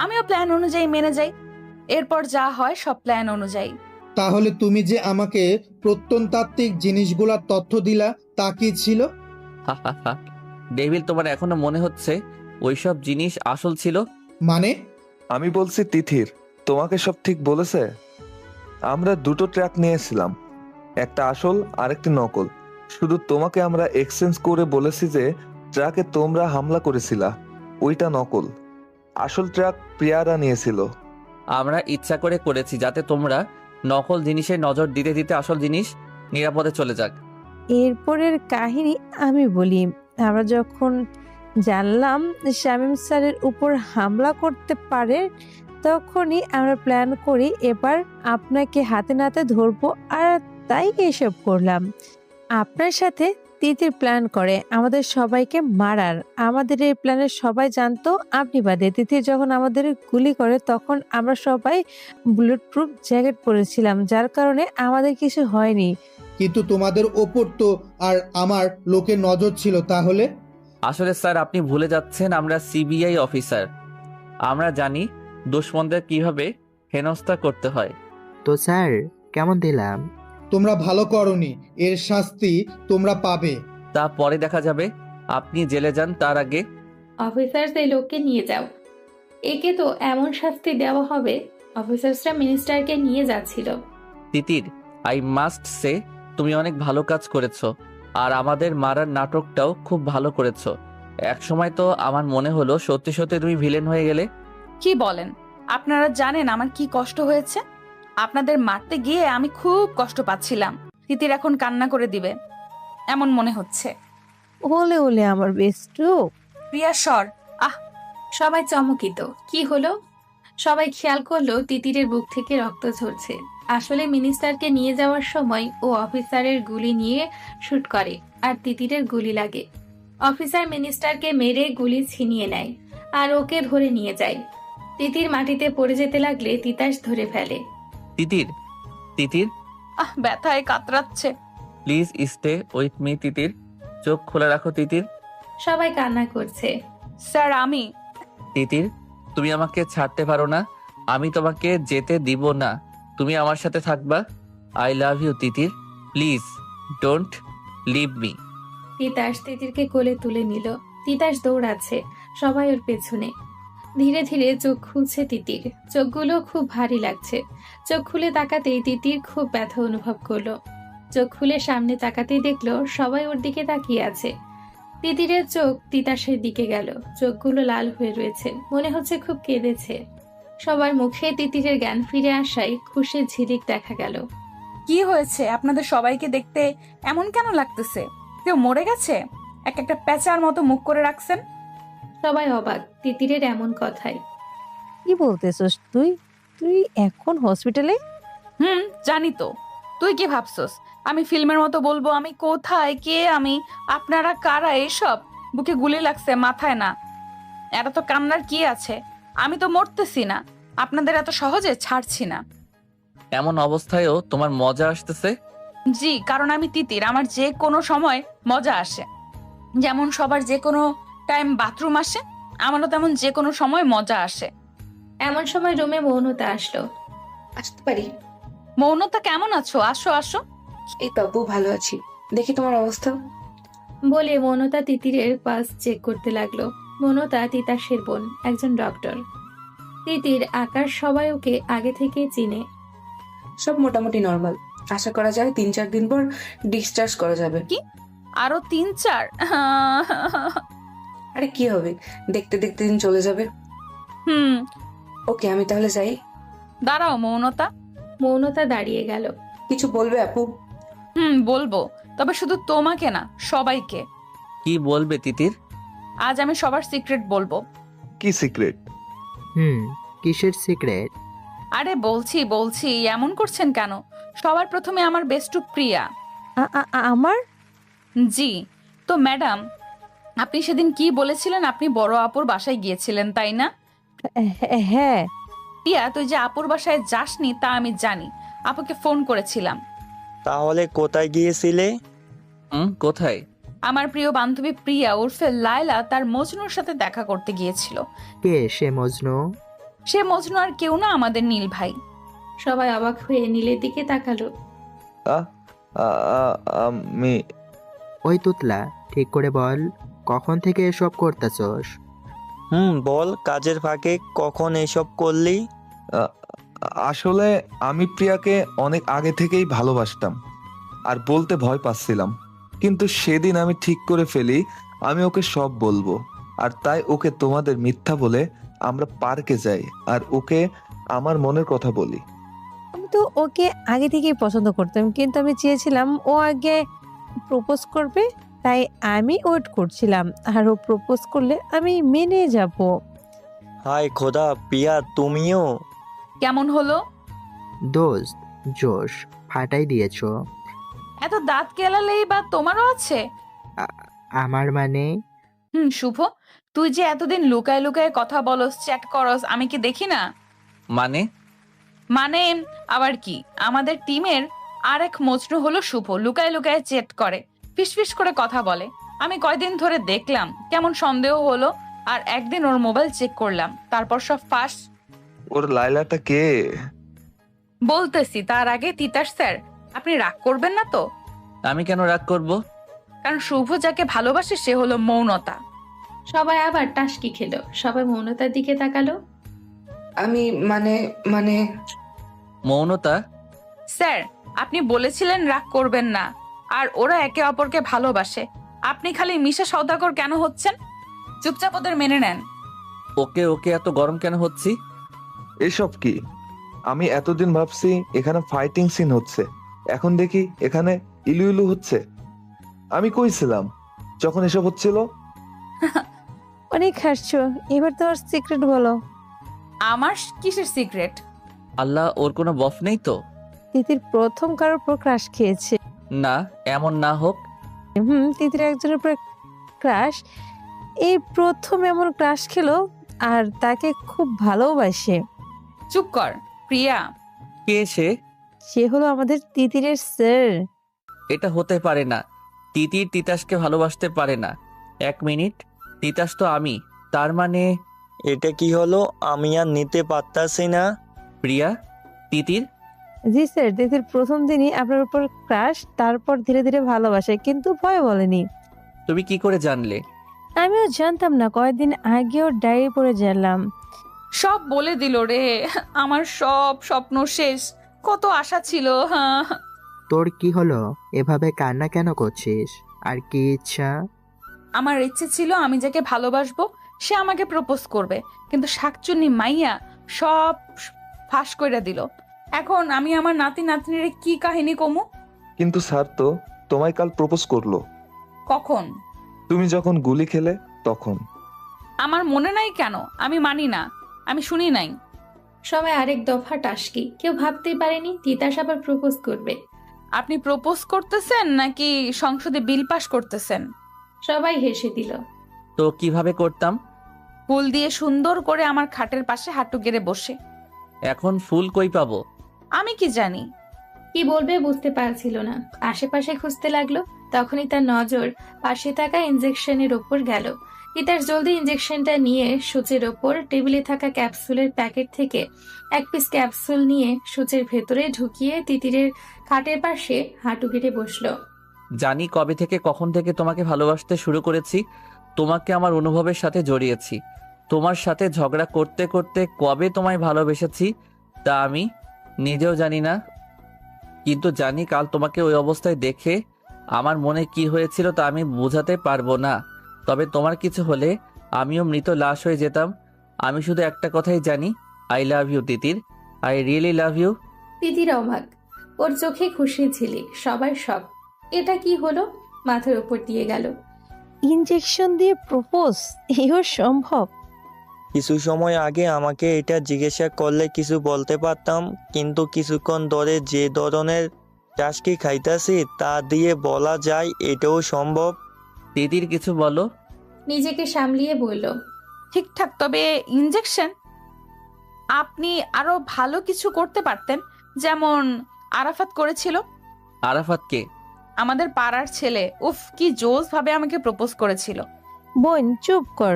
আমিও প্ল্যান অনুযায়ী মেনে যাই। এরপর যা হয় সব প্ল্যান অনুযায়ী। তাহলে তুমি যে আমাকে প্রত্যনতাত্ত্বিক জিনিসগুলোর তথ্য দিলা, তা কি ছিল? ডেভিল, তোমার এখনো মনে হচ্ছে ওইসব জিনিস আসল ছিল? মানে? আমি বলছি তিথির তোমাকে সব ঠিক বলেছে। আমরা দুটো ট্র্যাক নিয়েছিলাম, একটা আসল আর একটি নকল। শুধু তোমাকে আমরা এক্সচেঞ্জ করে বলেছি যে ট্রাকে তোমরা হামলা করেছিলা ওইটা নকল, আসল ট্রাক প্রিয়ারা নিয়েছিল। আমরা ইচ্ছা করে করেছি যাতে তোমরা নকল জিনিসে নজর দিতে দিতে আসল জিনিস নিরাপদে চলে যাক। এরপরের কাহিনী আমি বলি। আমরা যখন জানলাম শামীম স্যারের উপর হামলা করতে পারে, তখনই আমরা প্ল্যান করি এবার আপনাকে হাতে নাতে ধরবো, আর তাই এসব করলাম। আপনার সাথে তিতির প্ল্যান করে আমাদের সবাইকে মারার। আমাদের এই প্ল্যানের সবাই জানতো আপনি বাদে। তিতির যখন আমাদের গুলি করে তখন আমরা সবাই বুলেট প্রুফ জ্যাকেট পরেছিলাম, যার কারণে আমাদের কিছু হয়নি। কিন্তু তোমাদের ওপর তো আর আমার লোকের নজর ছিল তাহলে। আসলে স্যার আপনি ভুলে যাচ্ছেন আমরা সিবিআই অফিসার। আমরা জানি দুশ্মনদের কিভাবে হেনস্থা করতে হয়। তো স্যার কেমন দিলাম? তোমরা ভালো করনি, এর শাস্তি তোমরা পাবে। তা পরে দেখা যাবে। আপনি জেলে যান তার আগে। অফিসার্স এই লোককে নিয়ে যাও। একে তো এমন শাস্তি দেওয়া হবে। অফিসার্সরা মিনিস্টারকে নিয়ে যাচ্ছিল। তিতির, আই মাস্ট সে তুমি অনেক ভালো কাজ করেছো, আর আমাদের মারার নাটকটাও খুব ভালো করেছো। একসময় তো আমার মনে হলো সত্যি সত্যি তুমি ভিলেন হয়ে গেলে। কি বলেন? আপনারা জানেন আমার কি কষ্ট হয়েছে? আপনাদের মারতে গিয়ে আমি খুব কষ্ট পাচ্ছিলাম। তিতির এখন কান্না করে দিবে এমন মনে হচ্ছে। ওলে ওলে আমার বেস্টু। প্রিয়া সর। সবাই চমকিত। কি হলো? সবাই খেয়াল করলো তিতিরের বুক থেকে রক্ত ঝরছে। আসলে মিনিস্টারকে নিয়ে যাওয়ার সময় ও অফিসারের গুলি নিয়ে শুট করে আর তিতিরের গুলি লাগে। অফিসার মিনিস্টারকে মেরে গুলি ছিনিয়ে নেয় আর ওকে ধরে নিয়ে যায়। তিতির মাটিতে পড়ে যেতে লাগলে তিতাস ধরে ফেলে। তিতির, তিতির ব্যথায় কাতরাচ্ছে। প্লিজ স্টে উইথ মি তিতির। চোখ খোলা রাখো তিতির। সবাই কান্না করছে। স্যার আমি। তিতির, তুমি আমাকে ছাড়তে পারো না। আমি তোমাকে যেতে দিব না। তুমি আমার সাথে থাকবা। I love you Titir. Please don't leave me. Titas তিতিরকে কোলে তুলে নিল। তিতাস দৌড়াচ্ছে, সবাই ওর পেছনে। ধীরে ধীরে চোখ খুলছে তিতির। চোখগুলো খুব ভারী লাগছে। চোখ খুলে তাকাতেই তিতির খুব ব্যথা অনুভব করলো। চোখ খুলে সামনে তাকাতেই দেখলো সবাই ওর দিকে তাকিয়ে আছে। তিতিরের চোখ তিতাসের দিকে গেল। চোখগুলো লাল হয়ে রয়েছে, মনে হচ্ছে খুব কেঁদেছে। সবার মুখে তিতিরের জ্ঞান ফিরে আসায় খুশির ঝিলিক দেখা গেল। কি হয়েছে? আপনাদের সবাইকে দেখতে এমন কেন লাগতেছে? কেউ মরে গেছে? এক একটা প্যাঁচার মতো মুখ করে রাখছেন। সবাই অবাক তিতিরের এমন কথায়। কি বলতেছস তুই? তুই এখন হসপিটালে? জানি তো। তুই কি ভাবছস আমি ফিল্মের মতো বলবো আমি কোথায়, কে আমি, আপনারা কারা? এসব বুকে গুলি লাগছে, মাথায় না। এরা তো কান্নার কি আছে? আমি তো মরতেছি না, আপনাদের এত সহজে ছাড়ছি না। এমন অবস্থায়ও তোমার মজা আসতেছে? জি, কারণ আমি তিতির। আমার যে কোনো সময় মজা আসে। যেমন সবার যে কোনো টাইম বাথরুম আসে, আমারও তেমন যে কোনো সময় মজা আসে। এমন সময় রুমে মৌনতা আসলো। আসতে পারি? মৌনতা কেমন আছো? আসো আসো। এই তো আপু, ভালো আছি। দেখি তোমার অবস্থা। বলে মৌনতা তিতিরের পাস চেক করতে লাগলো। মৌনতা তিতাসের বোন, একজন ডক্টর। তিতির, আকাশ সবাই ওকে আগে থেকে চিনে। সব মোটামুটি নর্মাল। আশা করা যায় 3-4 দিন পর ডিসচার্জ করা যাবে। কি আরো 3-4? আরে কি হবে, দেখতে দেখতে দিন চলে যাবে। ওকে, আমি তাহলে যাই। দাঁড়াও মৌনতা। মৌনতা দাঁড়িয়ে গেল। কিছু বলবে আপু? বলবো, তবে শুধু তোমাকে না, সবাইকে। কি বলবে তিতির? আজ আমি সবার সিক্রেট বলবো। কি সিক্রেট? কিসের সিক্রেট? আরে বলছি এমন করছেন কেন? সবার প্রথমে আমার বেস্টু প্রিয়া। আমার? জি। তো ম্যাডাম, আপনি সেদিন কি বলেছিলেন? আপনি বড় আপুর বাসায় গিয়েছিলেন, তাই না? হ্যাঁ। প্রিয়া, তুই যে আপুর বাসায় যাসনি তা আমি জানি। আপুকে ফোন করেছিলাম। তাহলে কোথায় গিয়েছিলে? কোথায়? আমার প্রিয় বান্ধবী প্রিয়া ওরফে লায়লা তার মজনুর সাথে দেখা করতে গিয়েছিল। কে সে মজনু? সে মজনু আর কেউ না, আমাদের নীল ভাই। সবাই অবাক হয়ে নীলের দিকে তাকালো। আমি ওই তুতলা, ঠিক করে বল, কখন থেকে এসব করতেছস? বল, কাজের ফাঁকে কখন এসব করলি? আসলে আমি প্রিয়াকে অনেক আগে থেকেই ভালোবাসতাম আর বলতে ভয় পাচ্ছিলাম, কিন্তু সেদিন আমি ঠিক করে ফেলি আমি ওকে সব বলবো। আর তাই ওকে তোমাদের মিথ্যা বলে আমরা পার্কে যাই আর ওকে আমার মনের কথা বলি। আমি তো ওকে আগে থেকেই পছন্দ করতাম, কিন্তু আমি চেয়েছিলাম ও আগে প্রপোজ করবে, তাই আমি ওয়েট করছিলাম। আর ও প্রপোজ করলে আমি মেনে যাব। হায় খোদা, প্রিয়া তুমিও? কেমন হলো? দোস্ত, জোশ ফাটাই দিয়েছো। এত দাঁত কেলালেই বা তোমারও আছে? আমার মানে? শুভ, তুই যে এতদিন লুকায় লুকায় কথা বলস, চ্যাট করস, আমি কি দেখি না? মানে? মানে আবার কি, আমাদের টিমের আরেক মজনু হলো শুভ, লুকায় লুকায় চ্যাট করে, ফিসফিস করে কথা বলে। আমি কয়দিন ধরে দেখলাম, কেমন সন্দেহ হলো, আর একদিন ওর মোবাইল চেক করলাম, তারপর সব ফাঁস। ওর লাইলাটা কে? বলতেছি, তার আগে তিতাস স্যার, আপনি রাগ করবেন না তো? আমি কেন রাগ করব? কারণ শুভ যাকে ভালোবাসে সে হলো মৌনতা। সবাই আবার টাসকি খেলো, সবাই মৌনতার দিকে তাকালো। আমি মানে মানে মৌনতা? স্যার, আপনি বলেছিলেন রাগ করবেন না, আর ওরা একে অপরকে ভালোবাসে, আপনি খালি মিশা সওদাগর কেন হচ্ছেন? চুপচাপ ওদের মেনে নেন। ওকে ওকে এত গরম কেন হচ্ছি? এসব কি? আমি এতদিন ভাবছি এখানে ফাইটিং সিন হচ্ছে, এখন দেখি এখানে ইলু ইলু হচ্ছে। আমি কইছিলাম যখন এসব হচ্ছিল? অনেক হাসছো, এবার তোমার সিক্রেট বলো। আমার কিসের সিক্রেট? আল্লাহ, ওর কোনো বফ নেই তো? তিতির প্রথম কারোর উপর ক্রাশ খেয়েছে। না, এমন না হোক। তিতির একজনের উপর ক্রাশ, এই প্রথম এমন ক্রাশ খেলো, আর তাকে খুব ভালোবাসে। চুপ কর প্রিয়া। কে সে? সে হলো আমাদের তিতিরের স্যার। এটা হতে পারে না, তিতির তিতাসকে ভালোবাসতে পারে না। এক মিনিট, তিতাস তো আমি, তার মানে? এটা কি হলো? আমি আর নিতে পারতাছি না। প্রিয়া, তিতির? জি স্যার, তিতির প্রথম দিনই আপনার উপর ক্রাশ, তারপর ধীরে ধীরে ভালোবাসে, কিন্তু ভয় বলেনি। তুমি কি করে জানলে? আমিও জানতাম না, কয়েকদিন আগেও ডায়েরি পড়ে জানলাম। সব বলে দিল রে, আমার সব স্বপ্ন শেষ, কত আশা ছিল। হ্যাঁ, তোর কি হলো? এভাবে কান্না কেন করছিস? আর কি ইচ্ছা? আমার ইচ্ছে ছিল আমি যাকে ভালোবাসবো সে আমাকে প্রপোজ করবে, কিন্তু শাকচুন্নি মাইয়া সব ফাঁস কইরা দিল। এখন আমি আমার নাতি নাতনির কি কাহিনী কমু? কিন্তু স্যার তো তোমায় কাল প্রপোজ করলো। কখন? তুমি যখন গুলি খেলে তখন। আমার মনে নাই কেন? আমি মানি না, আমি শুনি নাই। সবাই আরেক দফা টাসকি, কেউ ভাবতেই পারেনি তিতাস আবার প্রপোজ করবে। আপনি প্রপোজ করতেছেন নাকি সংসদে বিল পাস করতেছেন? সবাই হেসে দিল। তো কিভাবে করতাম? ফুল দিয়ে সুন্দর করে আমার খাটের পাশে হাঁটু গেড়ে বসে। এখন ফুল কই পাবো? আমি কি জানি। কি বলবে বুঝতে পারছিল না, আশেপাশে খুঁজতে লাগলো। তখনই তার নজর পাশে থাকা ইনজেকশনের ওপর গেল। তিতাস জলদি ইনজেকশনটা নিয়ে সূচের ওপর টেবিলে থাকা ক্যাপসুলের প্যাকেট থেকে এক পিস ক্যাপসুল নিয়ে সূচের ভেতরে ঢুকিয়ে তিতিরের খাটের পাশে হাঁটু গেড়ে বসলো। জানি কবে থেকে কখন থেকে তোমাকে ভালোবাসতে শুরু করেছি, তোমাকে আমার অনুভবের সাথে জড়িয়েছি। তোমার সাথে ঝগড়া করতে করতে কবে তোমায় ভালোবেসেছি তা আমি নিজেও জানি না, কিন্তু জানি কাল তোমাকে ওই অবস্থায় দেখে আমার মনে কি হয়েছিল তা আমি বোঝাতে পারবো না। তবে তোমার কিছু হলে আমিও মৃত লাশ হয়ে যেতাম। আমি শুধু একটা কথাই জানি, I love you Titir, I really love you. Titir অবাক, ওর চোখে খুশি ঝিলিক, সবার শখ। এটা কি হলো? মাথার উপর দিয়ে গেল। ইনজেকশন দিয়ে প্রপোজ, এও সম্ভব? কিছু সময় আগে আমাকে এটা জিজ্ঞাসা করলে কিছু বলতে পারতাম, কিন্তু কিছুক্ষণ ধরে যে ধরনের টাস্কি খাইতাছি তা দিয়ে বলা যায় এটাও সম্ভব। তিতির কিছু বলো। নিজেকে সামলিয়ে বলল, ঠিকঠাক, তবে ইনজেকশন আপনি আরো ভালো কিছু করতে পারতেন, যেমন আরাফাত করেছিল। আরাফাত কে? আমাদের পাড়ার ছেলে, উফ কি জোস ভাবে আমাকে প্রপোজ করেছিল। বোন চুপ কর,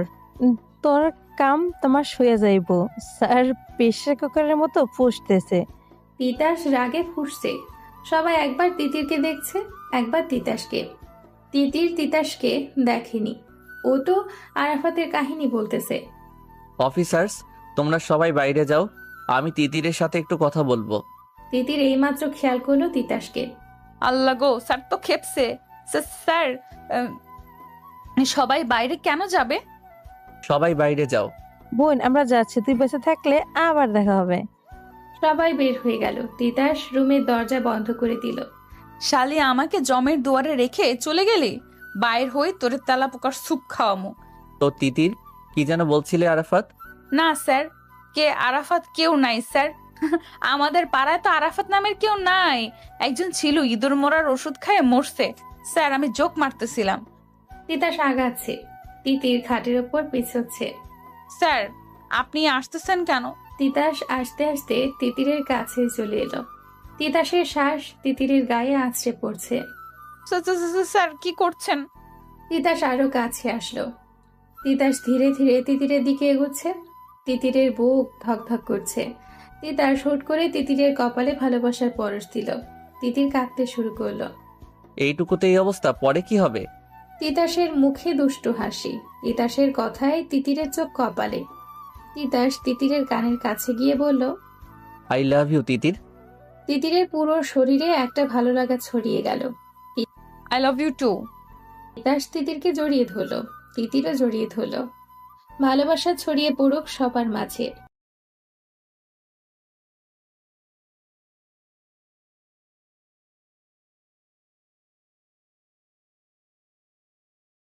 তোর কাম তোমার শুয়ে যাইব। স্যার প্রেসার কুকারের মতো ফুসতেছে। তিতাস রাগে ফুঁসছে। সবাই একবার তিতিরকে দেখছে, একবার তিতাসকে। তিতির তিতাসকে দেখেনি, ও তো আরাফাতের কাহিনী বলতেছে। অফিসার্স, তোমরা সবাই বাইরে যাও, আমি তিতিরের সাথে একটু কথা বলবো। তিতির এইমাত্র খেয়াল করলো তিতাসকে। আল্লাহ গো, স্যার তো খেপছে। স্যার, সবাই বাইরে কেন যাবে? সবাই বাইরে যাও। বোন আমরা যাচ্ছি, তুই বেঁচে থাকলে আবার দেখা হবে। সবাই বের হয়ে গেল। তিতাস রুমের দরজা বন্ধ করে দিল। শালি, আমাকে জমের দুয়ারে রেখে চলে গেলি? বাইর হই তোরে তেলা পোকার স্যুপ খাওয়ামু। তো তিতির কি যেন বলছিলে? আরাফাত? না স্যার, কে আরাফাত? কেউ নাই স্যার, আমাদের পাড়ায় তো আরাফাত নামের কেউ নাই। একজন ছিল, ইঁদুর মরার ওষুধ খায় মরছে। স্যার আমি জোক মারতেছিলাম। তিতাস আগাচ্ছে, তিতির খাটের ওপর পিছোচ্ছে। স্যার আপনি আসতেছেন কেন? তিতাস আস্তে আস্তে তিতিরের কাছে চলে এলো। তিতাসের শ্বাস তিতিরের গায়ে আছড়ে পড়ছে। স্যার কি করছেন? তিতাস আরো কাছে আসলো। তিতাস ধীরে ধীরে তিতিরের দিকে এগোচ্ছে। তিতিরের বুক ধকধক করছে। তিতাস হুট করে তিতিরের কপালে ভালোবাসার পরশ দিল। তিতির কাঁদতে শুরু করলো। এইটুকুতে এই অবস্থা, পরে কি হবে? তিতাসের মুখে দুষ্টু হাসি। তিতাসের কথায় তিতিরের চোখ কপালে। তিতাস তিতিরের কানের কাছে গিয়ে বলল, আই লাভ ইউ তিতির। তিতিরের পুরো শরীরে একটা ভালো লাগা ছড়িয়ে গেল। I love you too. Titas তিতিরকে জড়িয়ে ধরল, তিতিরও জড়িয়ে ধরল। ভালোবাসা ছড়িয়ে পড়ুক সবার মাঝে।